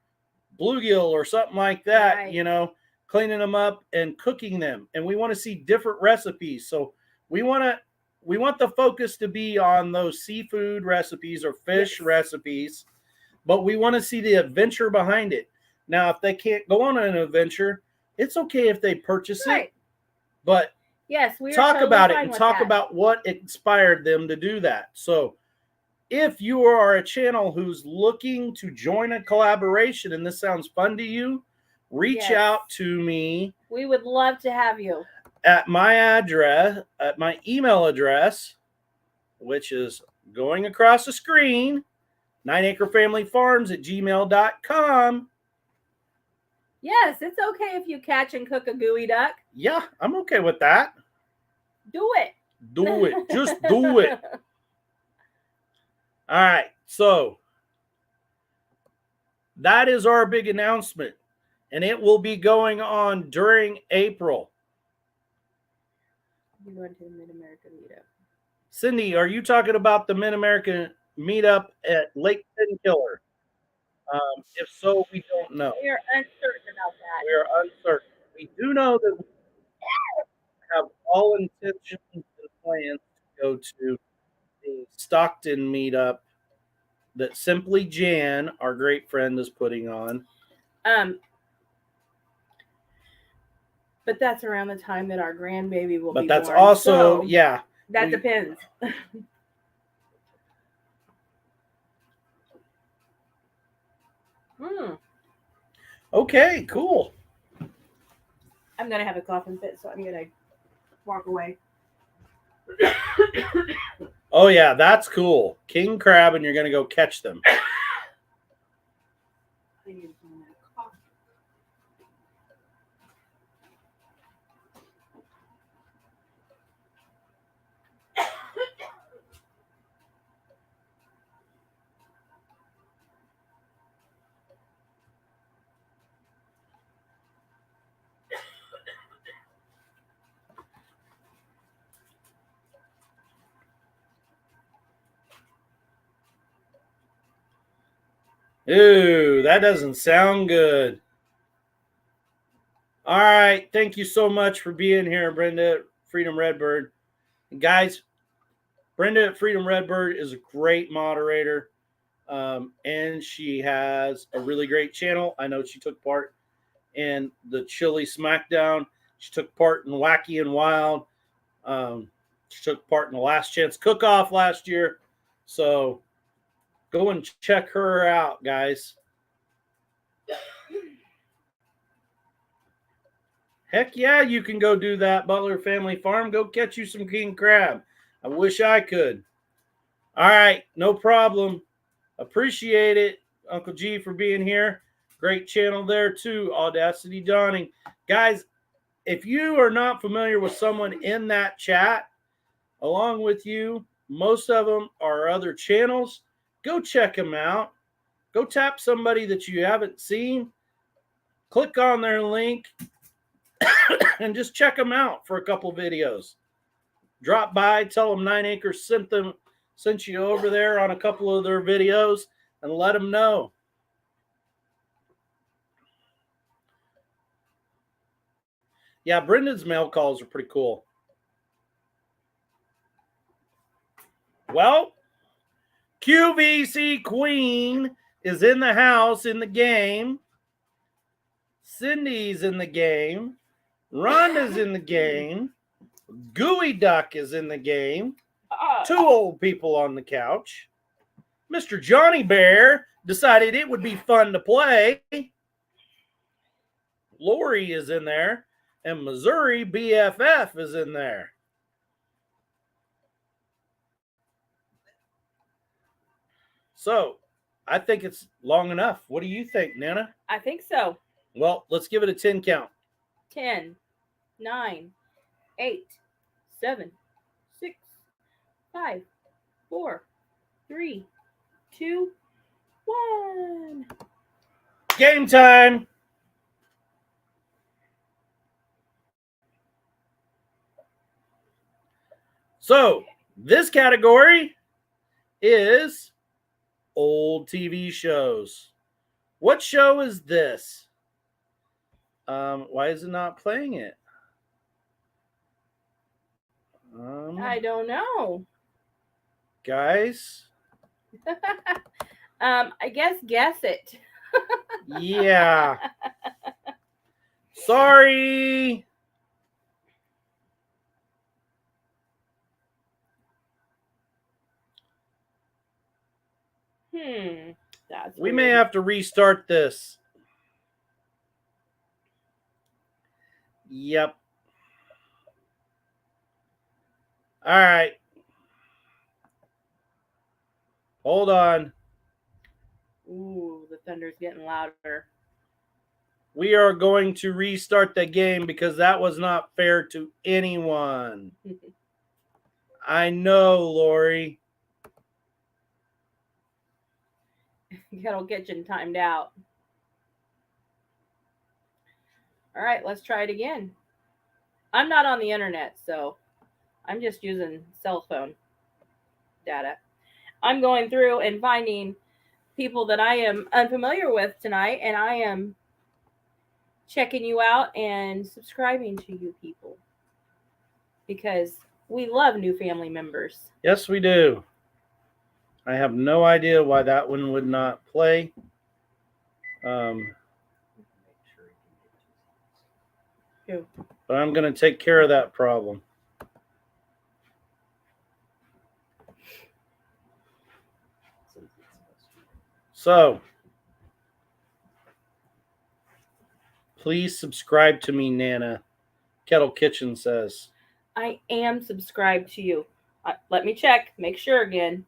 bluegill or something like that, cleaning them up and cooking them. And we want to see different recipes. So we want the focus to be on those seafood recipes or fish recipes, but we want to see the adventure behind it. Now, if they can't go on an adventure, it's okay if they purchase it, but we talk about it and talk about what inspired them to do that. So if you are a channel who's looking to join a collaboration and this sounds fun to you, reach out to me. We would love to have you. At my address, at my email address, which is going across the screen, 9acrefamilyfarms@gmail.com. Yes, it's okay if you catch and cook a gooey duck. Yeah, I'm okay with that. Do it. Do it. Just do it. All right. So that is our big announcement, and it will be going on during April. You're going to the Mid-America meetup. Cindy, are you talking about the Mid-American meetup at Lake Tenkiller? If so, we don't know. We are uncertain about that. We are uncertain. We do know that we have all intentions and plans to go to the Stockton meetup that Simply Jan, our great friend, is putting on. But that's around the time that our grandbaby will be born. But that's also, that depends. Okay, cool. I'm going to have a coughing fit, so I'm going to walk away. Oh, yeah, that's cool. King crab, and you're going to go catch them. Ooh, that doesn't sound good. All right. Thank you so much for being here, Brenda at Freedom Redbird. And guys, Brenda at Freedom Redbird is a great moderator, and she has a really great channel. I know she took part in the Chili Smackdown. She took part in Wacky and Wild. She took part in the Last Chance Cook-Off last year. So go and check her out, guys. Heck yeah, you can go do that, Butler Family Farm. Go catch you some king crab. I wish I could. All right, no problem. Appreciate it, Uncle G, for being here. Great channel there, too, Audacity Dawning. Guys, if you are not familiar with someone in that chat, along with you, most of them are other channels. Go check them out. Go tap somebody that you haven't seen. Click on their link and just check them out for a couple videos. Drop by, tell them 9 Acres sent you over there on a couple of their videos, and let them know. Yeah, Brendan's mail calls are pretty cool. Well, QVC Queen is in the house in the game. Cindy's in the game. Rhonda's in the game. Gooey Duck is in the game. 2 old people on the couch. Mr. Johnny Bear decided it would be fun to play. Lori is in there. And Missouri BFF is in there. So, I think it's long enough. What do you think, Nana? I think so. Well, let's give it a 10 count. 10, 9, 8, 7, 6, 5, 4, 3, 2, 1. Game time. So, this category is old TV shows. What show is this? Why is it not playing it? I don't know. Guys? I guess it. Yeah. Sorry. We may have to restart this. Yep. All right. Hold on. Ooh, the thunder's getting louder. We are going to restart the game because that was not fair to anyone. I know, Lori. Kettle Kitchen timed out. All right, let's try it again. I'm not on the internet, so I'm just using cell phone data. I'm going through and finding people that I am unfamiliar with tonight, and I am checking you out and subscribing to you people because we love new family members. Yes, we do. I have no idea why that one would not play. But I'm going to take care of that problem. So, please subscribe to me, Nana. Kettle Kitchen says. I am subscribed to you. Let me check. Make sure again.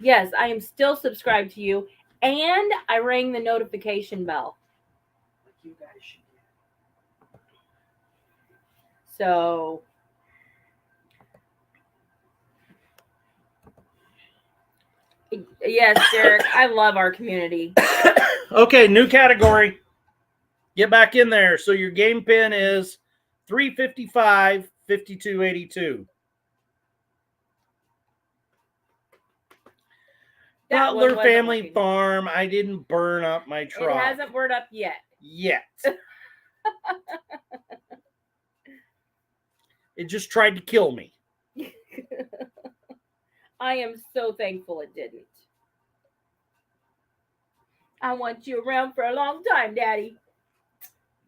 Yes, I am still subscribed to you. And I rang the notification bell. Like you guys should do. So, yes, Derek, I love our community. Okay, new category. Get back in there. So your game pin is 355, 5282. Butler Family Farm. I didn't burn up my truck. It hasn't burned up yet. It just tried to kill me. I am so thankful it didn't. I want you around for a long time, Daddy.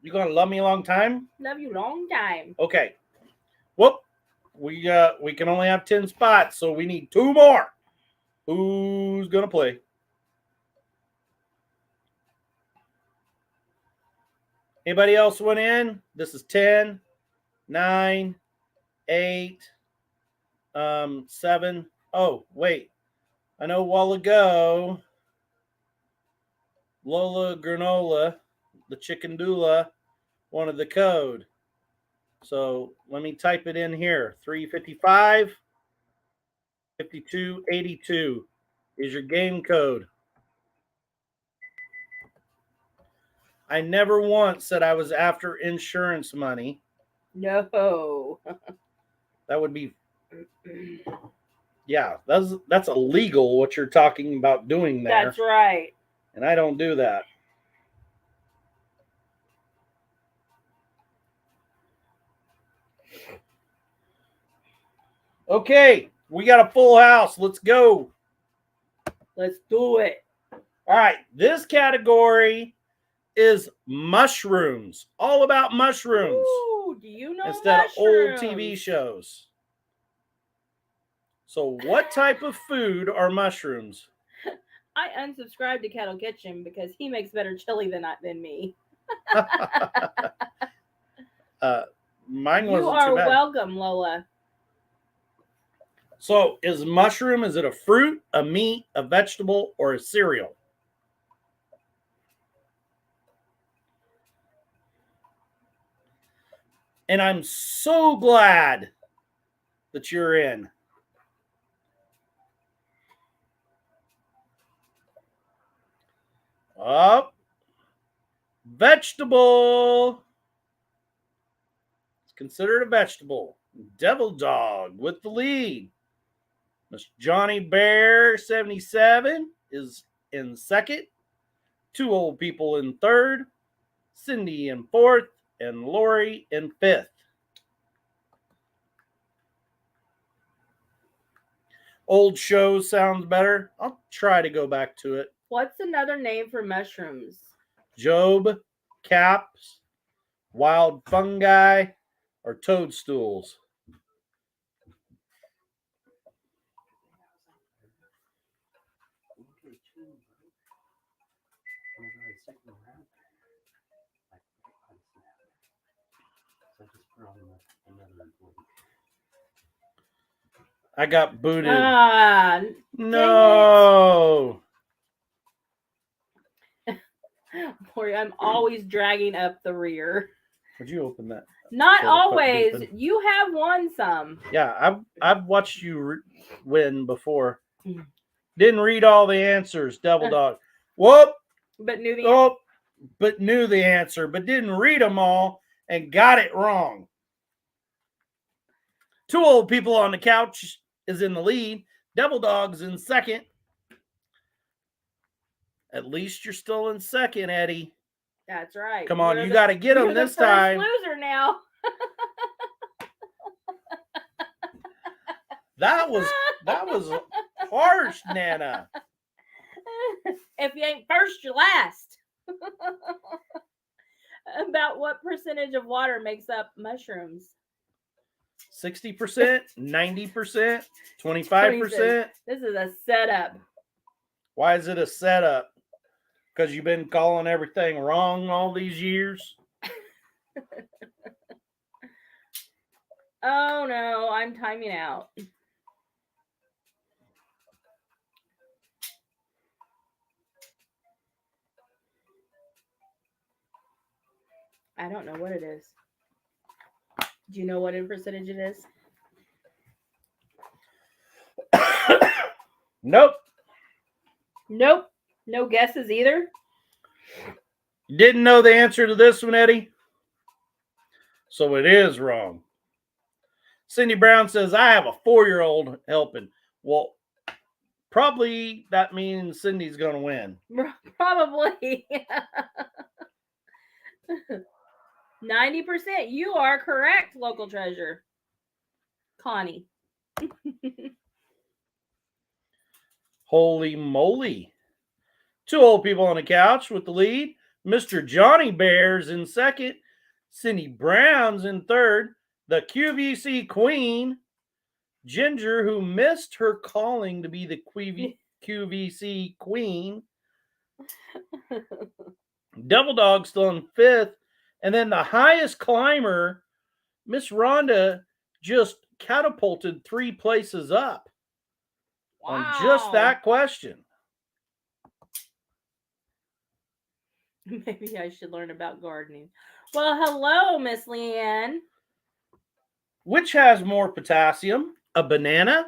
You gonna love me a long time? Love you a long time. Okay. Whoop. We can only have 10 spots, so we need 2 more. Who's gonna play? Anybody else went in? This is 10, 9, 8, 7. Oh, wait. I know a while ago, Lola Granola, the chicken doula, wanted the code. So let me type it in here. 355 5282 is your game code. I never once said I was after insurance money. No. That would be, yeah, that's illegal what you're talking about doing there. That's right. And I don't do that. Okay, we got a full house. Let's go. Let's do it. All right, this category is mushrooms. All about mushrooms. Ooh, do you know instead mushrooms? of old TV shows. So what type of food are mushrooms? I unsubscribed to Kettle Kitchen because he makes better chili than me. Mine wasn't you too are bad. welcome, Lola. So is it a fruit, a meat, a vegetable, or a cereal? And I'm so glad that you're in. Up. Vegetable. It's considered a vegetable. Devil Dog with the lead. Mr. Johnny Bear 77 is in second. Two old people in third. Cindy in fourth. And Lori in fifth. Old show sounds better. I'll try to go back to it. What's another name for mushrooms? Job, caps, wild fungi, or toadstools. I got booted. No. Boy, I'm always dragging up the rear. Would you open that? Not always. You have won some. Yeah, I've watched you win before. Didn't read all the answers, Devil Dog. Whoop. But knew the answer, but didn't read them all and got it wrong. Two old people on the couch is in the lead. Devil Dog's in second. At least you're still in second, Eddie. That's right. Come on, you got to get them this time. Loser now. That was harsh, Nana. If you ain't first, you're last. About what percentage of water makes up mushrooms? 60%, 90%, 25%. This is a setup. Why is it a setup? Because you've been calling everything wrong all these years? Oh no, I'm timing out. I don't know what it is. Do you know what in percentage it is? Nope. Nope. No guesses either? You didn't know the answer to this one, Eddie? So it is wrong. Cindy Brown says, I have a 4-year-old helping. Well, probably that means Cindy's going to win. Probably. 90%. You are correct, local treasure. Connie. Holy moly. Two old people on the couch with the lead. Mr. Johnny Bear's in second. Cindy Brown's in third. The QVC queen, Ginger, who missed her calling to be the QVC queen. Devil Dog still in fifth. And then the highest climber, Miss Rhonda, just catapulted 3 places up on just that question. Maybe I should learn about gardening. Well, hello, Miss Leanne. Which has more potassium, a banana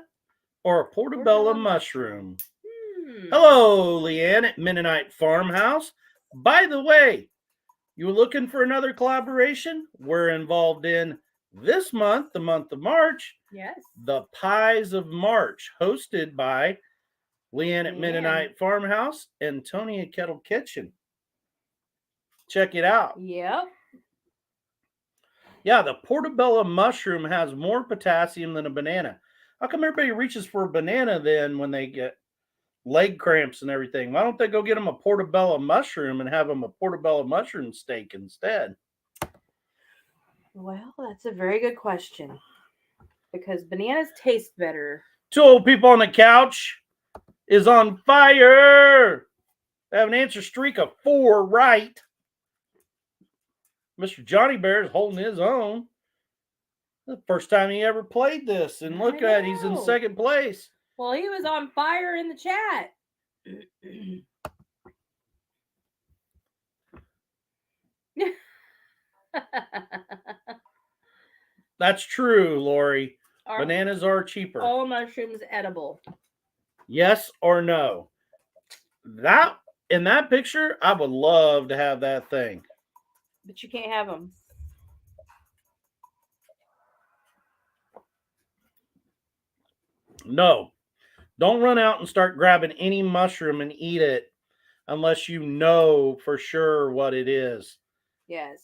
or a portobello mushroom? Hello, Leanne at Mennonite Farmhouse. By the way, you looking for another collaboration? We're involved in this month, the month of March. Yes. The Pies of March, hosted by Leanne at Mennonite Farmhouse and Tony at Kettle Kitchen. Check it out. Yep. Yeah, the portobello mushroom has more potassium than a banana. How come everybody reaches for a banana then when they get leg cramps and everything? Why don't they go get them a portobello mushroom and have them a portobello mushroom steak instead? Well, that's a very good question. Because bananas taste better. 2 old people on the couch is on fire. They have an answer streak of 4 right. Mr. Johnny Bear is holding his own. The first time he ever played this. And look at it, he's in second place. Well, he was on fire in the chat. That's true, Lori. Bananas are cheaper. All mushrooms edible? Yes or no? That in that picture, I would love to have that thing. But you can't have them. No. Don't run out and start grabbing any mushroom and eat it unless you know for sure what it is. Yes.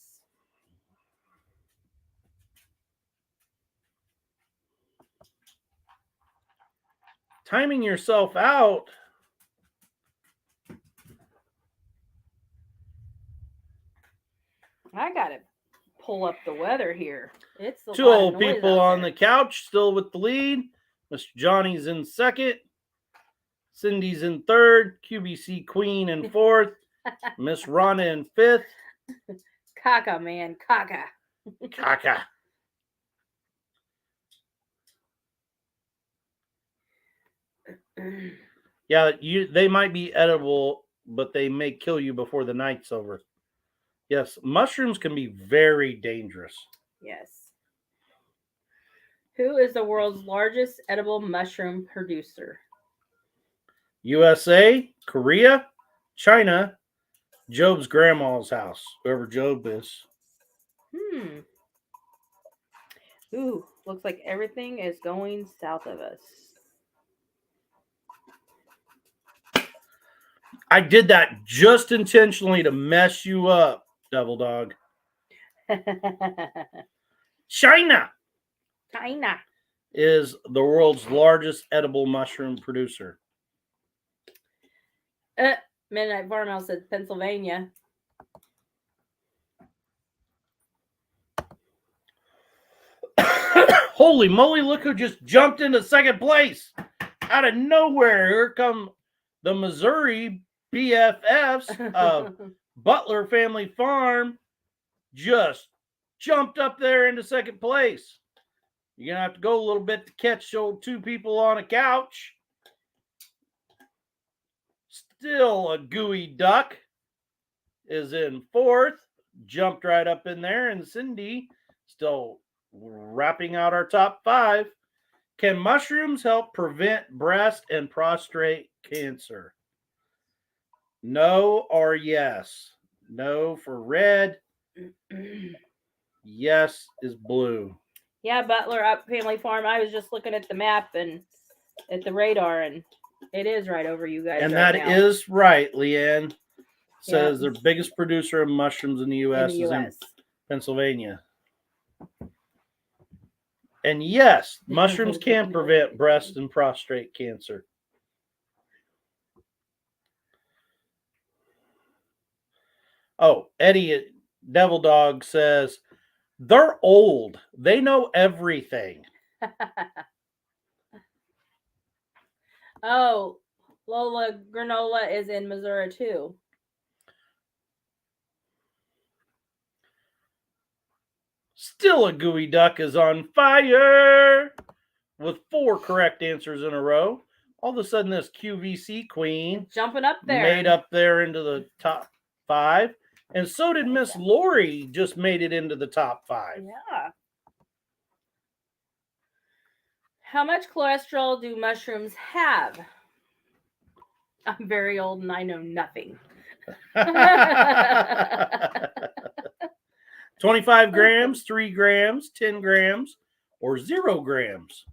Timing yourself out. I gotta pull up the weather here. It's 2 old people on the couch still with the lead. Mr. Johnny's in second. Cindy's in third. QBC Queen in fourth. Miss Rhonda in fifth. Caca, man. Caca. Caca. Yeah, they might be edible, but they may kill you before the night's over. Yes, mushrooms can be very dangerous. Yes. Who is the world's largest edible mushroom producer? USA, Korea, China, Job's grandma's house, whoever Job is. Ooh, looks like everything is going south of us. I did that just intentionally to mess you up, Devil Dog. China is the world's largest edible mushroom producer. Midnight Farmhouse said Pennsylvania. Holy moly, look who just jumped into second place. Out of nowhere, here come the Missouri BFFs of Butler Family Farm. Just jumped up there into second place. You're going to have to go a little bit to catch old 2 people on a couch. Still a gooey duck is in fourth. Jumped right up in there. And Cindy still wrapping out our top 5. Can mushrooms help prevent breast and prostate cancer? No or yes? No for red. Yes is blue. Yeah, Butler up Family Farm. I was just looking at the map and at the radar, and it is right over you guys. And that is right, Leanne. Says their biggest producer of mushrooms in the U.S. is in Pennsylvania. And yes, mushrooms can prevent breast and prostate cancer. Oh, Eddie at Devil Dog says, they're old. They know everything. Oh, Lola Granola is in Missouri too. Still a gooey duck is on fire with 4 correct answers in a row. All of a sudden, this QVC queen jumping up there, made up there into the top 5. And so did Miss Lori, just made it into the top 5. Yeah. How much cholesterol do mushrooms have? I'm very old and I know nothing. 25 grams, 3 grams, 10 grams, or 0 grams.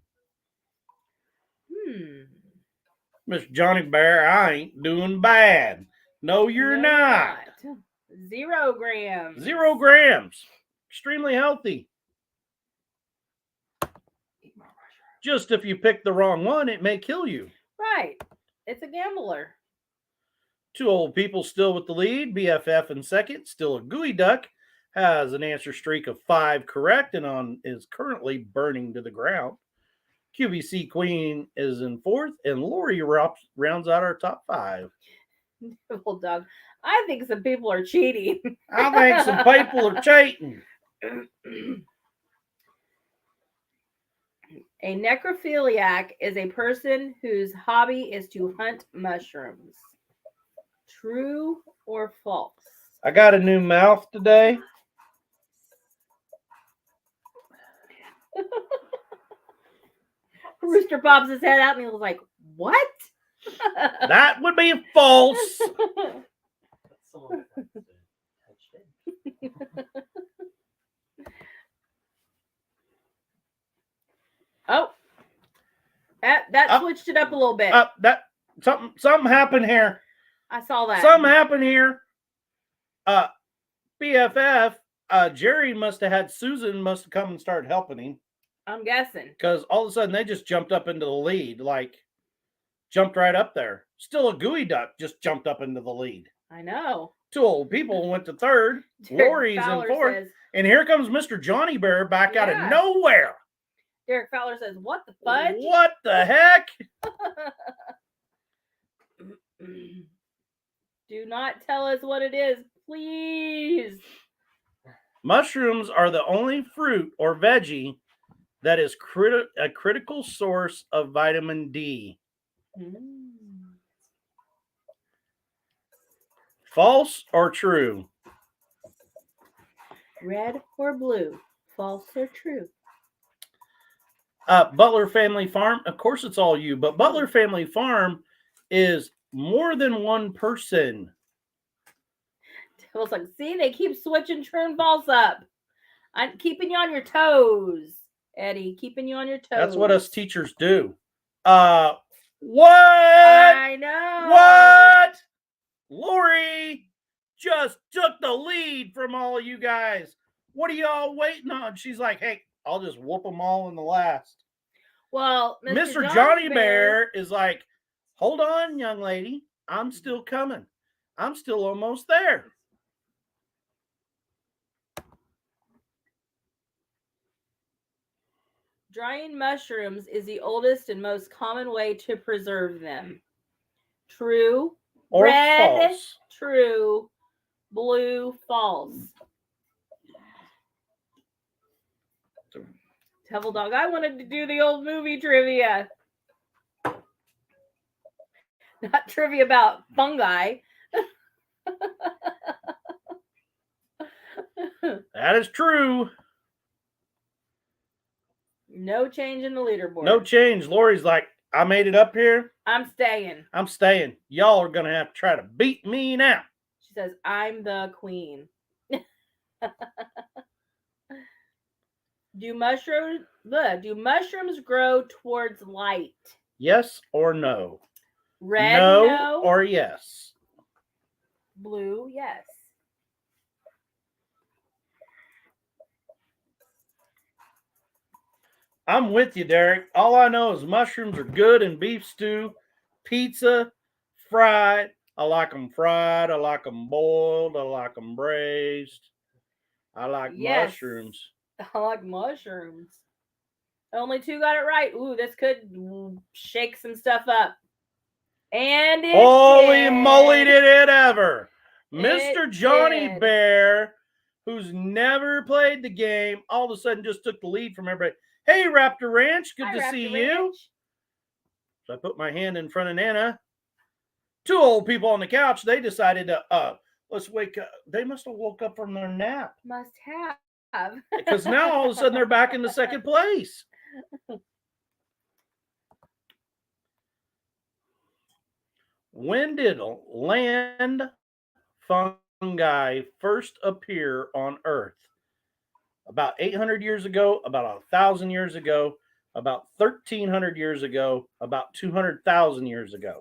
Mr. Johnny Bear, I ain't doing bad. No, you're not. 0 grams. 0 grams. Extremely healthy. Just if you pick the wrong one, it may kill you. Right. It's a gambler. 2 old people still with the lead. BFF in second. Still a gooey duck. Has an answer streak of 5 correct and is currently burning to the ground. QVC Queen is in 4th, and Lori rounds out our top 5. Well, Doug, I think some people are cheating. I think some people are cheating. A necrophiliac is a person whose hobby is to hunt mushrooms. True or false? I got a new mouth today. Rooster pops his head out and he was like, what? That would be false. Oh, that switched it up a little bit. That something happened here. I saw that. Something happened here. BFF, Jerry must have had Susan must have come and started helping him. I'm guessing. Because all of a sudden they just jumped up into the lead, jumped right up there. Still a gooey duck just jumped up into the lead. I know. 2 old people went to 3rd. Lori's in 4th. And here comes Mr. Johnny Bear back out of nowhere. Derek Fowler says, what the fudge? What the heck? Do not tell us what it is, please. Mushrooms are the only fruit or veggie that is a critical source of vitamin D. False or true? Red or blue? False or true? Butler Family Farm. Of course, it's all you, but Butler Family Farm is more than one person. I was like, see, they keep switching true and false up. I'm keeping you on your toes, Eddie. Keeping you on your toes. That's what us teachers do. What? I know. What? Lori just took the lead from all of you guys. What are y'all waiting on? She's like, hey, I'll just whoop them all in the last. Well, Mr. Johnny Bear is like, hold on, young lady. I'm still coming. I'm still almost there. Drying mushrooms is the oldest and most common way to preserve them. True or red, false? True. Blue, false. Devil Dog, I wanted to do the old movie trivia. Not trivia about fungi. That is true. No change in the leaderboard. No change. Lori's like, I made it up here. I'm staying. I'm staying. Y'all are going to have to try to beat me now. She says, I'm the queen. Do mushrooms grow towards light? Yes or no? Red, no. Or yes? Blue, yes. I'm with you, Derek. All I know is mushrooms are good in beef stew, pizza, fried. I like them fried. I like them boiled. I like them braised. I like mushrooms. I like mushrooms. Only 2 got it right. Ooh, this could shake some stuff up. And it Holy did. moly, did it ever. Mr. Johnny Bear, who's never played the game, all of a sudden just took the lead from everybody. Hey, Raptor Ranch, good to see you. So I put my hand in front of Nana. 2 old people on the couch, they decided to, let's wake up. They must have woke up from their nap. Must have. Because now all of a sudden they're back in the second place. When did land fungi first appear on Earth? About 800 years ago, about 1,000 years ago, about 1,300 years ago, about 200,000 years ago.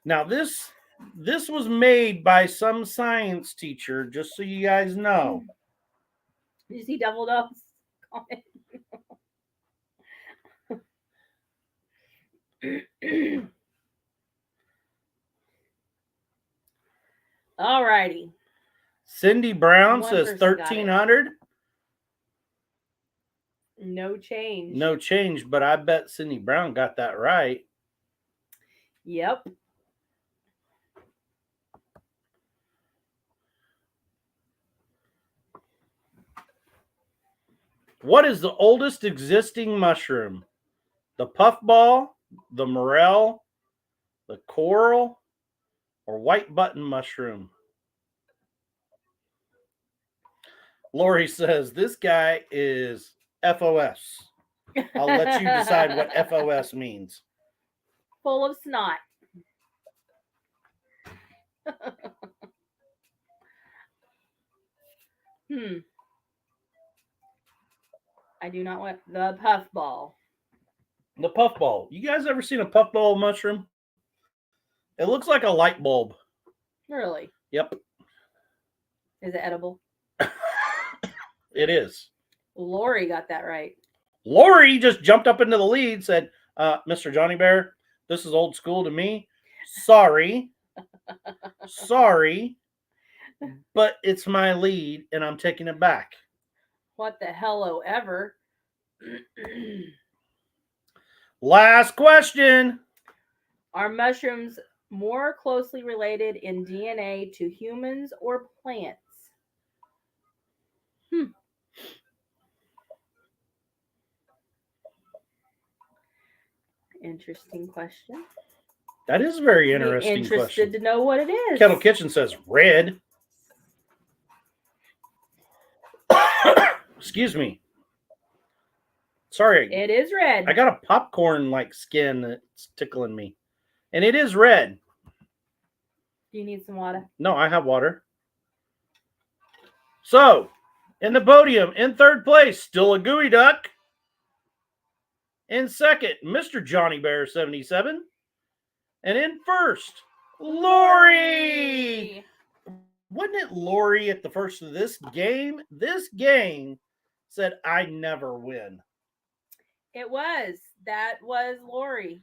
Now, this was made by some science teacher, just so you guys know. Did you see Double Dogs comment? All righty. Cindy Brown says 1,300. No change. No change, but I bet Cindy Brown got that right. Yep. What is the oldest existing mushroom? The puffball, the morel, the coral, or white button mushroom? Lori says, this guy is FOS. I'll let you decide what FOS means. Full of snot. I do not want the puffball. The puffball. You guys ever seen a puffball mushroom? It looks like a light bulb. Really? Yep. Is it edible? It is. Lori got that right. Lori just jumped up into the lead, said, Mr. Johnny Bear, this is old school to me. Sorry. Sorry. But it's my lead, and I'm taking it back. What the hello ever? Last question. Are mushrooms more closely related in DNA to humans or plants? Interesting question. That is a very interesting interested question. To know what it is. Kettle Kitchen says red. Excuse me. Sorry. It is red. I got a popcorn-like skin that's tickling me. And it is red. Do you need some water? No, I have water. So, in the podium, in third place, still a gooey duck. In second, Mr. Johnny Bear 77. And in first, Lori. Wasn't it Lori at the first of this game? This game said, I never win. It was. That was Lori.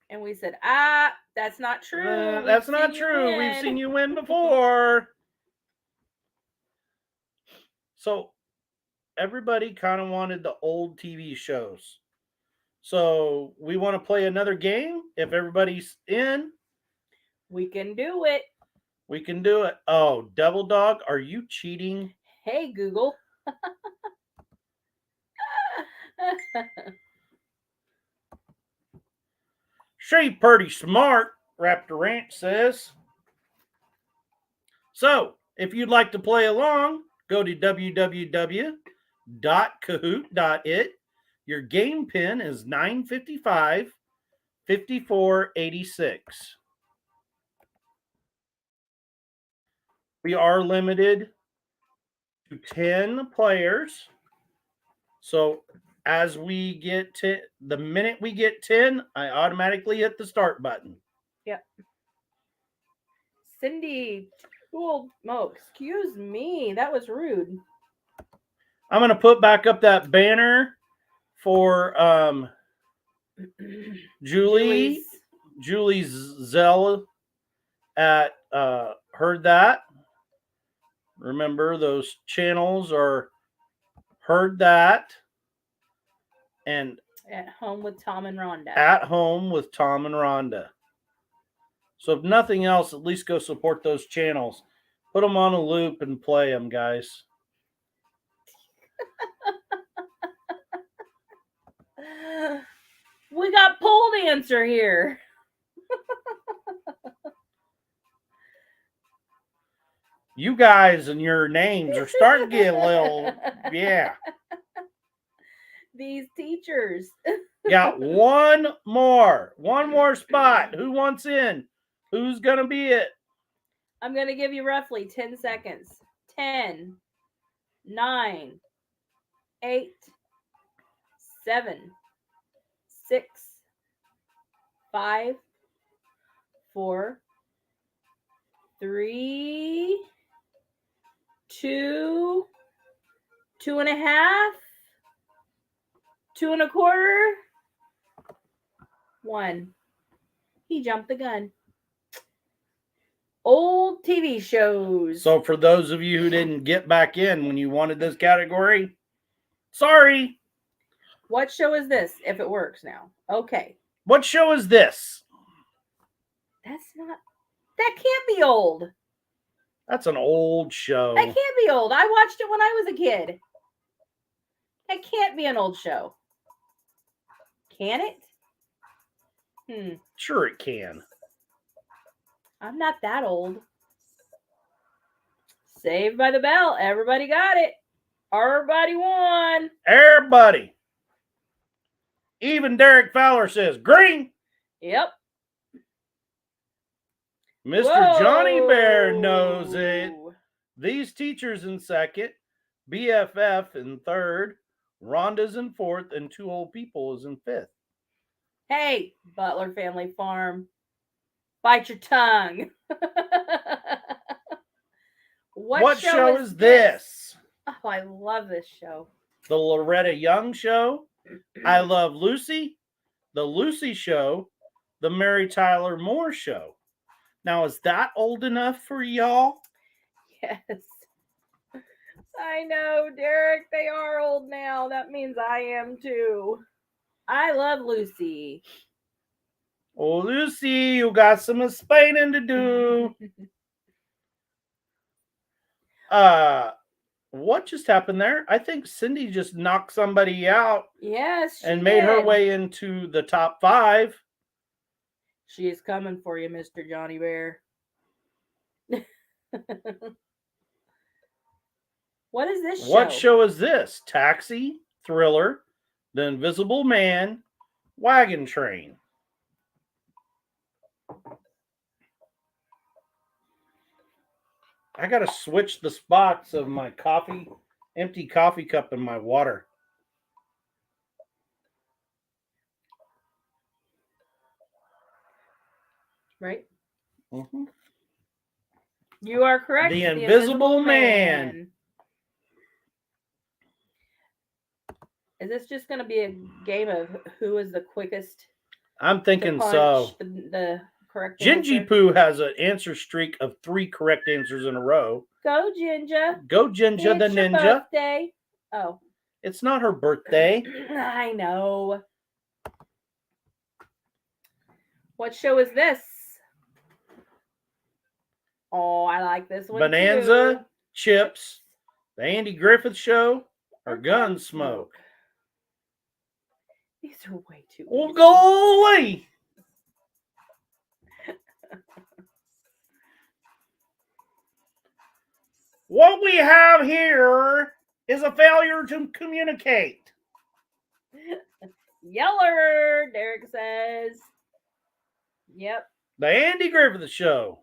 And we said, that's not true. That's not true. We've seen you win before. So everybody kind of wanted the old TV shows. So we want to play another game. If everybody's in, we can do it. We can do it. Oh, Devil Dog, are you cheating? Hey, Google. She pretty smart, Raptor Ranch says. So, if you'd like to play along, go to www.kahoot.it. Your game pin is 955 5486. We are limited to 10 players. So as we get to the minute we get 10, I automatically hit the start button. Yep. Cindy, oh, excuse me. That was rude. I'm going to put back up that banner for Julie's Zell at Heard That. Remember, those channels are Heard that. And At Home with Tom and Rhonda. At Home with Tom and Rhonda. So if nothing else, at least go support those channels. Put them on a loop and play them, guys. We got pole dancer here. You guys and your names are starting to get a little, yeah. These teachers. Got one more spot. Who wants in? Who's going to be it? I'm going to give you roughly 10 seconds. 10, 9, 8, 7, 6, 5, 4, 3, 2, 2.5, 2 1/4, 1. He jumped the gun. Old TV shows. So for those of you who didn't get back in when you wanted this category, sorry. What show is this, if it works now? Okay. What show is this? That can't be old. That's an old show. That can't be old. I watched it when I was a kid. That can't be an old show. Can it? Sure it can. I'm not that old. Saved by the Bell. Everybody got it. Everybody won. Everybody. Even Derek Fowler says green. Yep. Mr. Whoa. Johnny Bear knows it. These teachers in second. BFF in third. Rhonda's in fourth. And Two Old People is in fifth. Hey, Butler Family Farm. Bite your tongue. What show is this? Oh, I love this show. The Loretta Young Show. I Love Lucy. The Lucy Show. The Mary Tyler Moore Show. Now, is that old enough for y'all? Yes. I know, Derek. They are old now. That means I am too. I Love Lucy. Oh, Lucy, you got some explaining to do. What just happened there? I think Cindy just knocked somebody out. Yes, and made her way into the top 5. She is coming for you, Mr. Johnny Bear. What is this show? What show is this? Taxi, Thriller, The Invisible Man, Wagon Train. I gotta switch the spots of my empty coffee cup and my water. Right? Mm-hmm. You are correct. The Invisible Man. Is this just going to be a game of who is the quickest? I'm thinking so. The correct Gingy answer? Poo has an answer streak of 3 correct answers in a row. Go, Ginger. Go, Ginger the Ninja. Your birthday. Oh. It's not her birthday. I know. What show is this? Oh, I like this one Bonanza, too. Chips, The Andy Griffith Show, or Gunsmoke. These are way too Well, go away. What we have here is a failure to communicate. Yeller, Derek says. Yep. The Andy Griffith Show.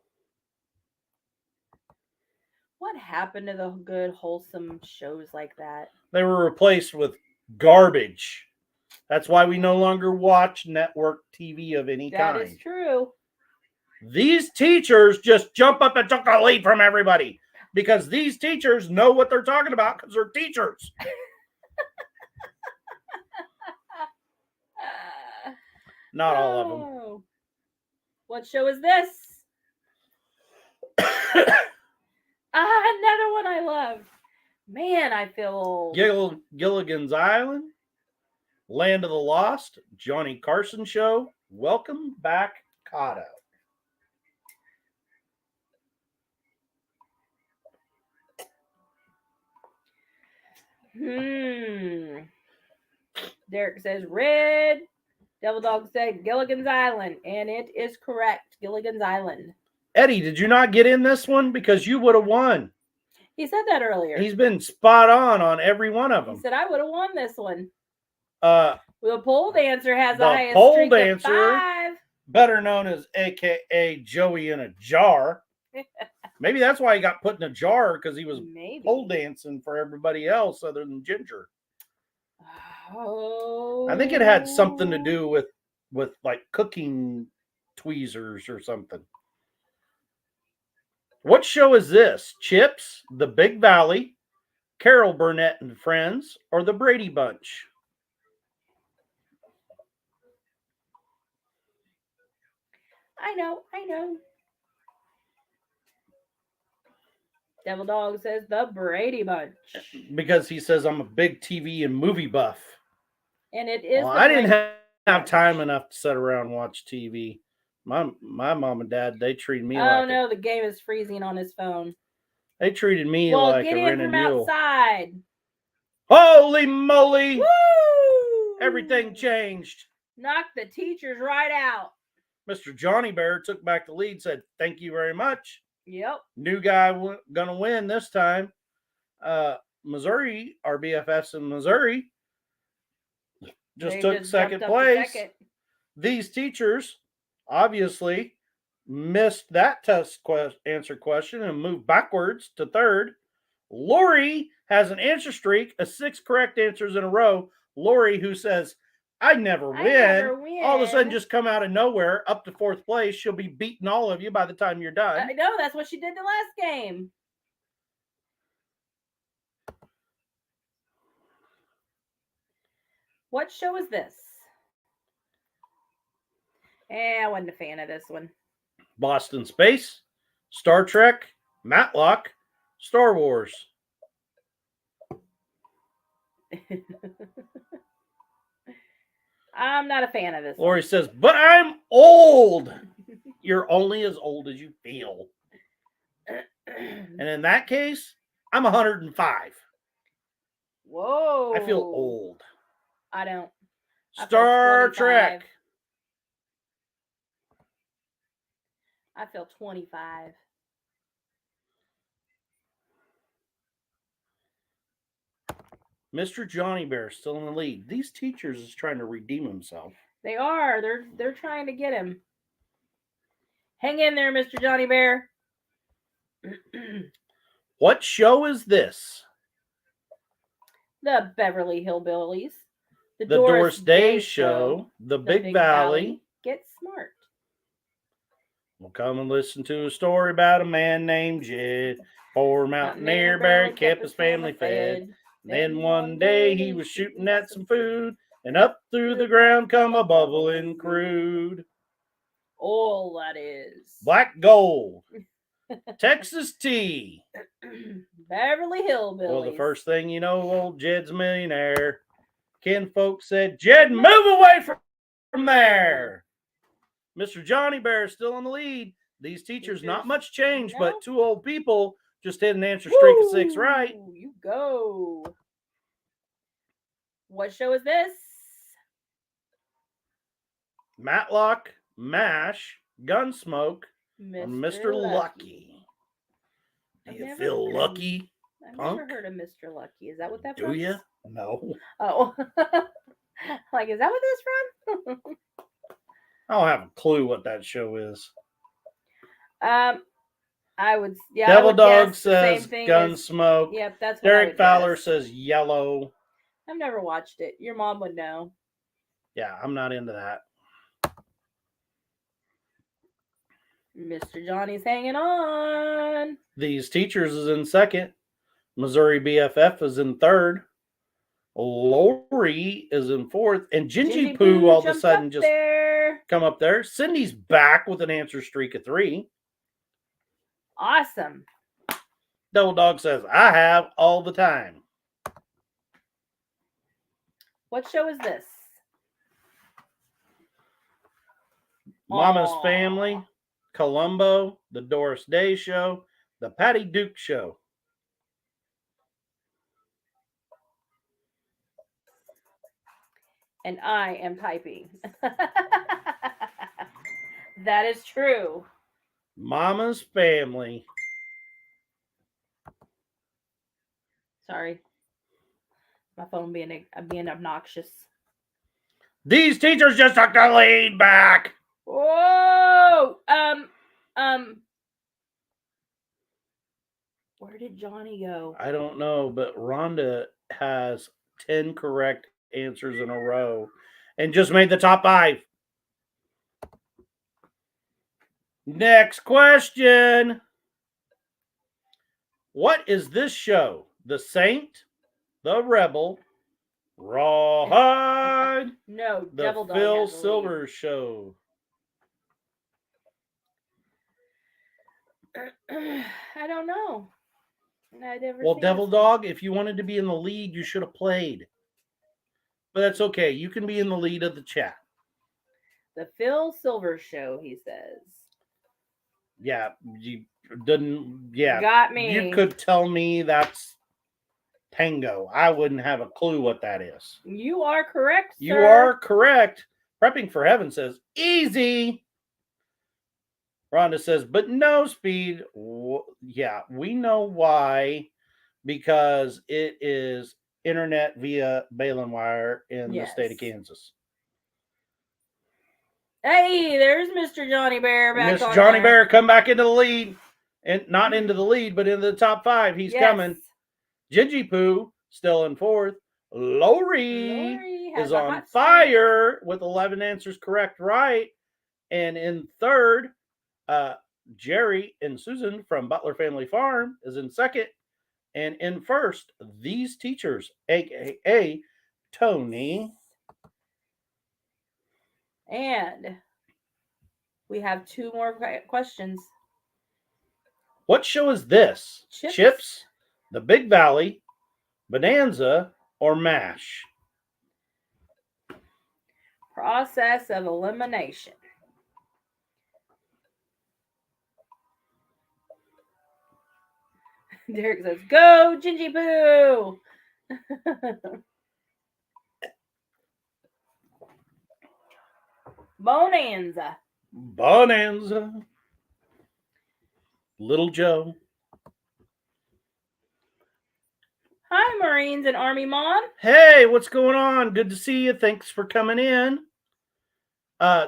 What happened to the good, wholesome shows like that? They were replaced with garbage. That's why we no longer watch network TV of any kind. That is true. These teachers just jump up and took a lead from everybody because these teachers know what they're talking about because they're teachers. Not all of them. What show is this? Another one I love. Man, I feel Gilligan's Island, Land of the Lost, Johnny Carson Show, Welcome Back, Cotto. Derek says red. Devil Dog said Gilligan's Island, and it is correct. Gilligan's Island. Eddie, did you not get in this one? Because you would have won. He said that earlier. He's been spot on every one of them. He said I would have won this one. The pole dancer has the highest pole streak dancer, of 5. better known as AKA Joey in a jar. Maybe that's why he got put in a jar, because he was pole dancing for everybody else other than Ginger. Oh. I think it had something to do with like cooking tweezers or something. What show is this? Chips, The Big Valley, Carol Burnett and Friends, or The Brady Bunch? I know. Devil Dog says The Brady Bunch. Because he says I'm a big TV and movie buff. And it is. I didn't have time enough to sit around and watch TV. My mom and dad, they treated me like... Oh, no, the game is freezing on his phone. They treated me like a rented mule. Outside. Holy moly! Woo! Everything changed. Knocked the teachers right out. Mr. Johnny Bear took back the lead, said, thank you very much. Yep. New guy gonna win this time. Missouri, our BFFs in Missouri, just took second place. These teachers obviously missed that test answer question and moved backwards to third. Lori has an answer streak of 6 correct answers in a row. Lori, who says, I never win, all of a sudden just come out of nowhere up to 4th place. She'll be beating all of you by the time you're done. I know, that's what she did the last game. What show is this? I wasn't a fan of this one. Boston Space, Star Trek, Matlock, Star Wars. I'm not a fan of this. Lori says, but I'm old. You're only as old as you feel. And in that case, I'm 105. Whoa. I feel old. I don't. Star Trek. I feel 25. Mr. Johnny Bear still in the lead. These teachers is trying to redeem himself. They are. They're trying to get him. Hang in there, Mr. Johnny Bear. What show is this? The Beverly Hillbillies. The Doris Day Show. The Big Valley. Get Smart. We'll come and listen to a story about a man named Jed. Poor mountaineer bear kept his family fed. Then one day he was shooting at some food, and up through the ground come a bubbling crude. All that is. Black gold. Texas tea. Beverly Hillbillies. Well, the first thing you know, old Jed's a millionaire. Ken folks said, Jed, move away from there. Mr. Johnny Bear is still in the lead. These teachers, not much change, but 2 old people just hit an answer streak of 6 right. You go. What show is this? Matlock, MASH, Gunsmoke, or Mr. Lucky. Do you feel lucky? I've never heard of Mr. Lucky. Is that what that Do you? No. Oh. Like, is that what that's from? I don't have a clue what that show is. I would, Devil Dog says Gunsmoke. Yep, that's what Derek Fowler says Yellow. I've never watched it. Your mom would know. Yeah, I'm not into that. Mr. Johnny's hanging on. These teachers is in second. Missouri BFF is in third. Lori is in fourth. And Gingy Poo all of a sudden just come up there. Cindy's back with an answer streak of 3. Awesome. Double Dog says, I have all the time. What show is this? Mama's Family, Columbo, The Doris Day Show, The Patty Duke Show. And I am typing. That is true. Mama's Family. Sorry. My phone being obnoxious. These teachers just took the lead back. Whoa! Where did Johnny go? I don't know, but Rhonda has 10 correct answers in a row and just made the top 5. Next question. What is this show? The Saint, The Rebel, Rawhide, no, The Devil Dog Phil Silvers Show. I don't know. Well, Devil Dog, if you wanted to be in the lead, you should have played. But that's okay. You can be in the lead of the chat. The Phil Silvers Show, he says. Yeah, you didn't. Yeah, got me. You could tell me that's Tango. I wouldn't have a clue what that is. You are correct, sir. You are correct. Prepping for Heaven says easy. Rhonda says, but no speed. Yeah, we know why. Because it is internet via baling wire in the state of Kansas. Hey, there's Mr. Johnny Bear back on Johnny there. Bear come back into the lead. And not into the lead, but into the top 5. He's coming. Gingy Poo still in 4th. Lori is on fire with 11 answers correct right. And in 3rd, Jerry and Susan from Butler Family Farm is in 2nd. And in 1st, these teachers, a.k.a. Tony. And we have 2 more questions. What show is this? Chips, The Big Valley, Bonanza, or MASH? Process of elimination. Derek says, go, Gingy Poo! Bonanza. Little Joe. Hi, Marines and Army Mom. Hey, what's going on? Good to see you. Thanks for coming in.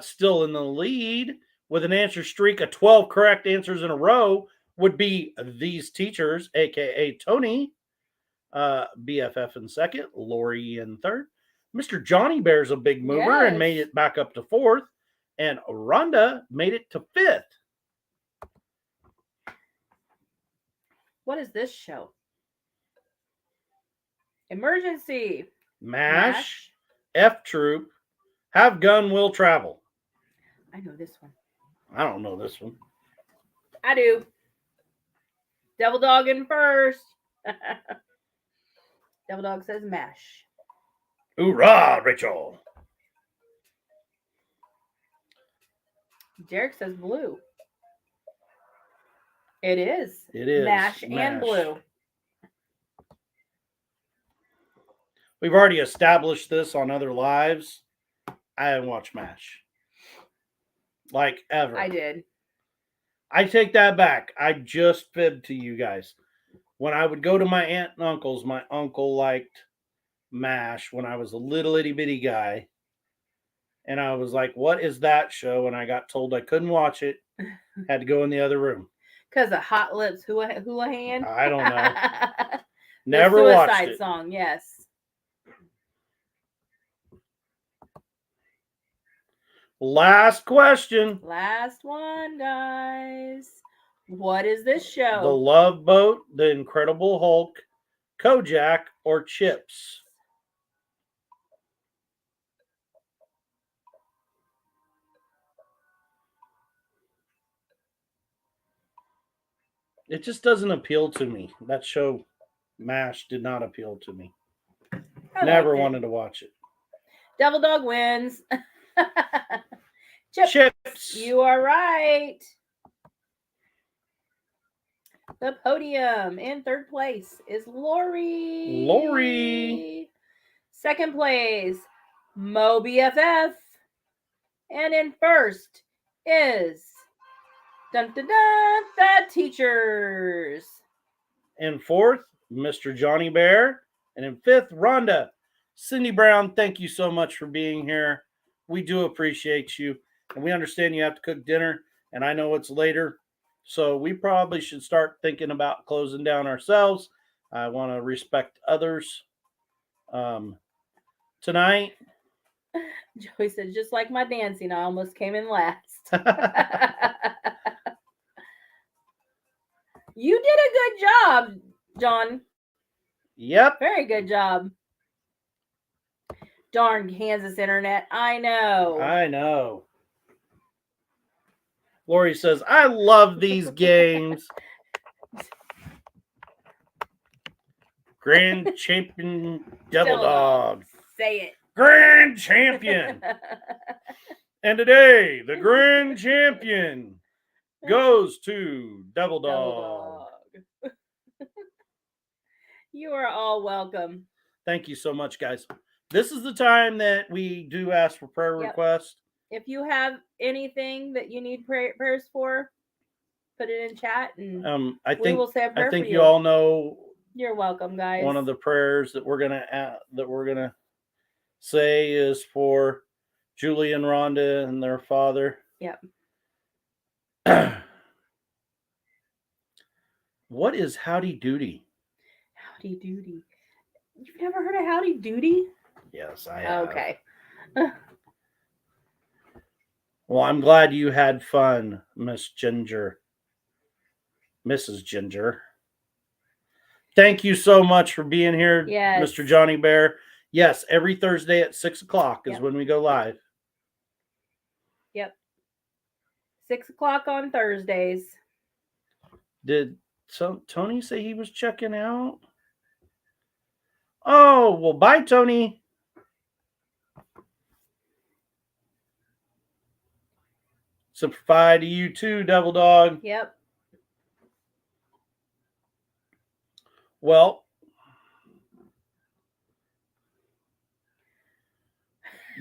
Still in the lead with an answer streak of 12 correct answers in a row would be these teachers, a.k.a. Tony. BFF in 2nd. Lori in 3rd. Mr. Johnny Bear's a big mover and made it back up to 4th. And Rhonda made it to 5th. What is this show? Emergency. MASH. F Troop. Have Gun Will Travel. I know this one. I don't know this one. I do. Devil Dog in 1st. Devil Dog says MASH. Hoorah, Rachel. Derek says blue. It is. It is. MASH and blue. We've already established this on other lives. I haven't watched MASH. Like, ever. I did. I take that back. I just fibbed to you guys. When I would go to my aunt and uncle's, my uncle liked MASH when I was a little itty bitty guy. And I was like, what is that show? And I got told I couldn't watch it. Had to go in the other room. Because of Hot Lips Houlihan? I don't know. Never watched it. Suicide song, yes. Last question. Last one, guys. What is this show? The Love Boat, The Incredible Hulk, Kojak, or Chips? It just doesn't appeal to me. That show, MASH, did not appeal to me. Never wanted to watch it. Devil Dog wins. Chips. You are right. The podium in third place is Lori. Second place, Mo BFF. And in first is the teachers. In fourth, Mr. Johnny Bear. And in fifth, Rhonda. Cindy Brown, thank you so much for being here. We do appreciate you. And we understand you have to cook dinner. And I know it's later. So we probably should start thinking about closing down ourselves. I want to respect others. Tonight, Joey said, just like my dancing, I almost came in last. You did a good job, John. Yep. Very good job. Darn Kansas internet. I know. Lori says, I love these games. Grand champion Devil Dog. Say it. Grand champion. And today, the grand champion goes to Devil Dog. You are all welcome. Thank you so much, guys. This is the time that we do ask for prayer requests. If you have anything that you need prayers for, put it in chat, and we will say a prayer. I think you all know. You're welcome, guys. One of the prayers that we're gonna say is for Julie and Rhonda and their father. Yep. What is Howdy Doody? Howdy Doody. You've never heard of Howdy Doody? Yes, I have. Okay. Well, I'm glad you had fun, Mrs. Ginger. Thank you so much for being here, Mr. Johnny Bear. Yes, every Thursday at 6:00 is when we go live. Yep. 6:00 on Thursdays. Did Tony say he was checking out? Oh, well, bye, Tony. Bye to you too, Devil Dog. Yep. Well,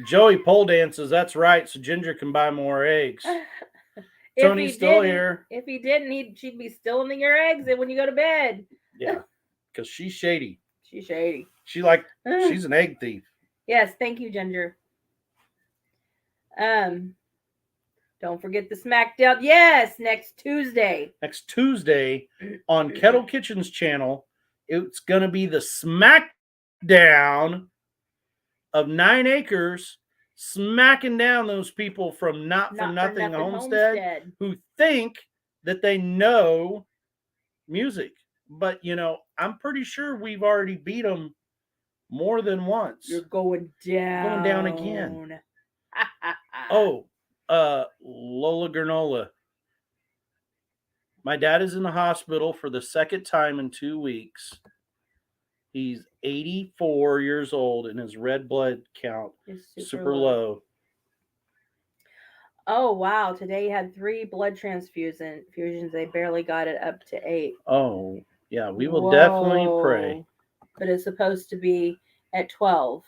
Joey pole dances. That's right. So Ginger can buy more eggs. Tony's still here. If he didn't, she'd be stealing your eggs when you go to bed. Yeah, because she's shady. She's shady. She's an egg thief. Yes, thank you, Ginger. Don't forget the SmackDown. Yes, next Tuesday. Next Tuesday on Kettle Kitchen's channel, it's going to be the SmackDown of 9 Acres, smacking down those people from Not For Nothing Homestead who think that they know music. But, I'm pretty sure we've already beat them more than once. You're going down. Going down again. Lola Granola. My dad is in the hospital for the second time in 2 weeks. He's 84 years old and his red blood count is super low. Oh, wow. Today he had 3 blood transfusions. They barely got it up to 8. Oh, yeah. We will definitely pray. But it's supposed to be at 12.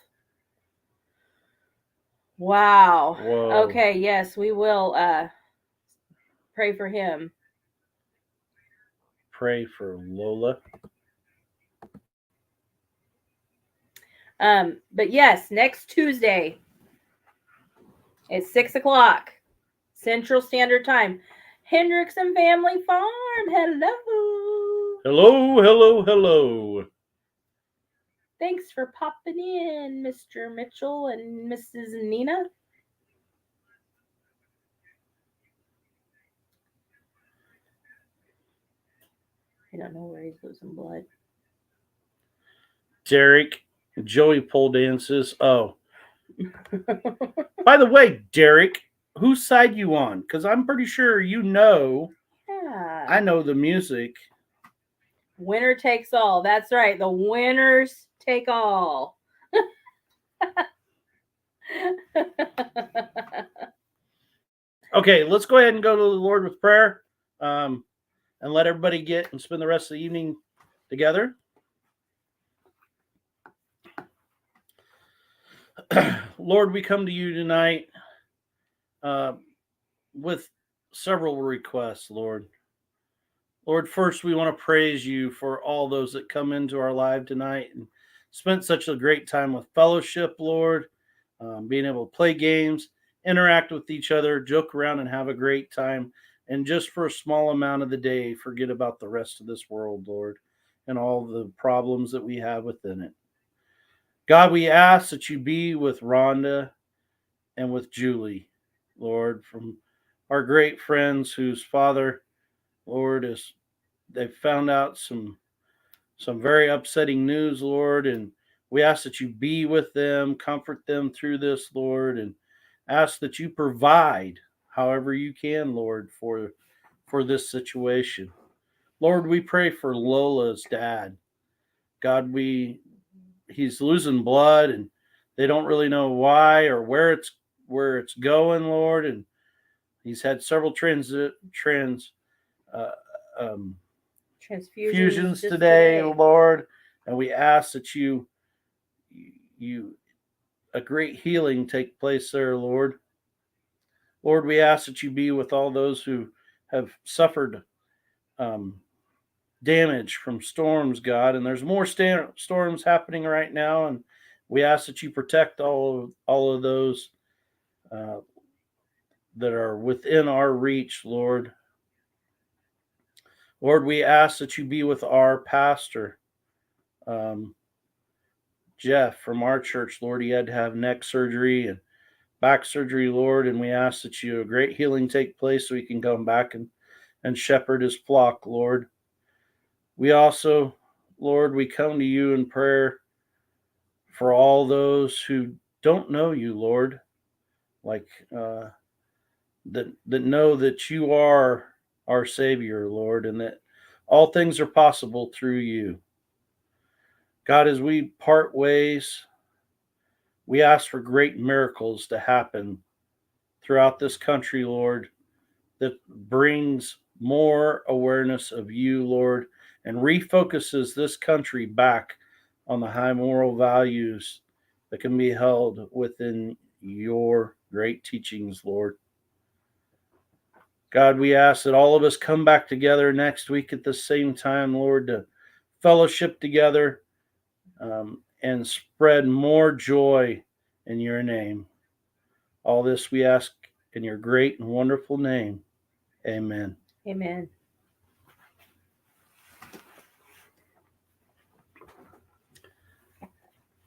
Wow. Whoa. Okay, yes, we will pray for him. Pray for Lola. But yes, next Tuesday at 6:00 Central Standard Time. Hendrickson Family Farm. Hello. Hello. Thanks for popping in, Mr. Mitchell and Mrs. Nina. I don't know where he's losing blood. Derek, Joey pole dances. Oh. By the way, Derek, whose side you on? Because I'm pretty sure you know. Yeah. I know the music. Winner takes all. That's right. The winners take all. Okay, let's go ahead and go to the Lord with prayer, and let everybody get and spend the rest of the evening together. Lord, we come to you tonight with several requests, Lord. Lord, first we want to praise you for all those that come into our live tonight and spent such a great time with fellowship, Lord, being able to play games, interact with each other, joke around, and have a great time. And just for a small amount of the day, forget about the rest of this world, Lord, and all the problems that we have within it. God, we ask that you be with Rhonda and with Julie, Lord, from our great friends whose father, Lord, is they've found out some very upsetting news, Lord, and we ask that you be with them, comfort them through this, Lord, and ask that you provide however you can, Lord, for this situation. Lord, we pray for Lola's dad. God, he's losing blood and they don't really know why or where it's going, Lord, and he's had several transfusions today, Lord, and we ask that you a great healing take place there, Lord. Lord, we ask that you be with all those who have suffered damage from storms, God, and there's more storms happening right now, and we ask that you protect all of those that are within our reach, Lord. Lord, we ask that you be with our pastor, Jeff, from our church, Lord. He had to have neck surgery and back surgery, Lord, and we ask that you a great healing take place so he can come back and shepherd his flock, Lord. We also, Lord, we come to you in prayer for all those who don't know you, Lord, like that know that you are our Savior, Lord, and that all things are possible through you. God, as we part ways, we ask for great miracles to happen throughout this country, Lord, that brings more awareness of you, Lord, and refocuses this country back on the high moral values that can be held within your great teachings, Lord. God, we ask that all of us come back together next week at the same time, Lord, to fellowship together and spread more joy in your name. All this we ask in your great and wonderful name. Amen. Amen.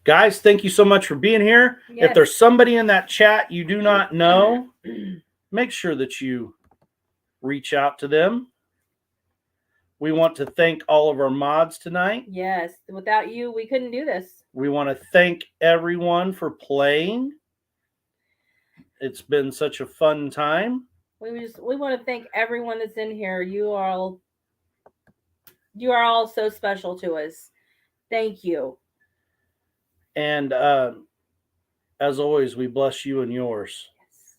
Guys, thank you so much for being here. Yes. If there's somebody in that chat you do not know, make sure that you reach out to them. We want to thank all of our mods tonight. Yes. Without you, we couldn't do this. We want to thank everyone for playing. It's been such a fun time. We want to thank everyone that's in here. You are all so special to us. Thank you. And as always, we bless you and yours. Yes.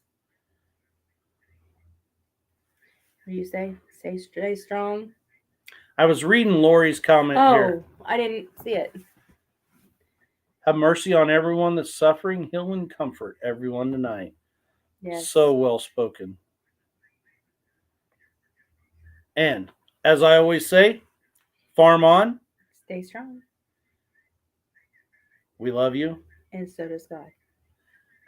What do you say? Stay strong. I was reading Lori's comment here. Oh, I didn't see it. Have mercy on everyone that's suffering. Heal and comfort everyone tonight. Yes. So well spoken. And as I always say, farm on. Stay strong. We love you. And so does God.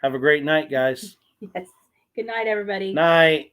Have a great night, guys. Yes. Good night, everybody. Night.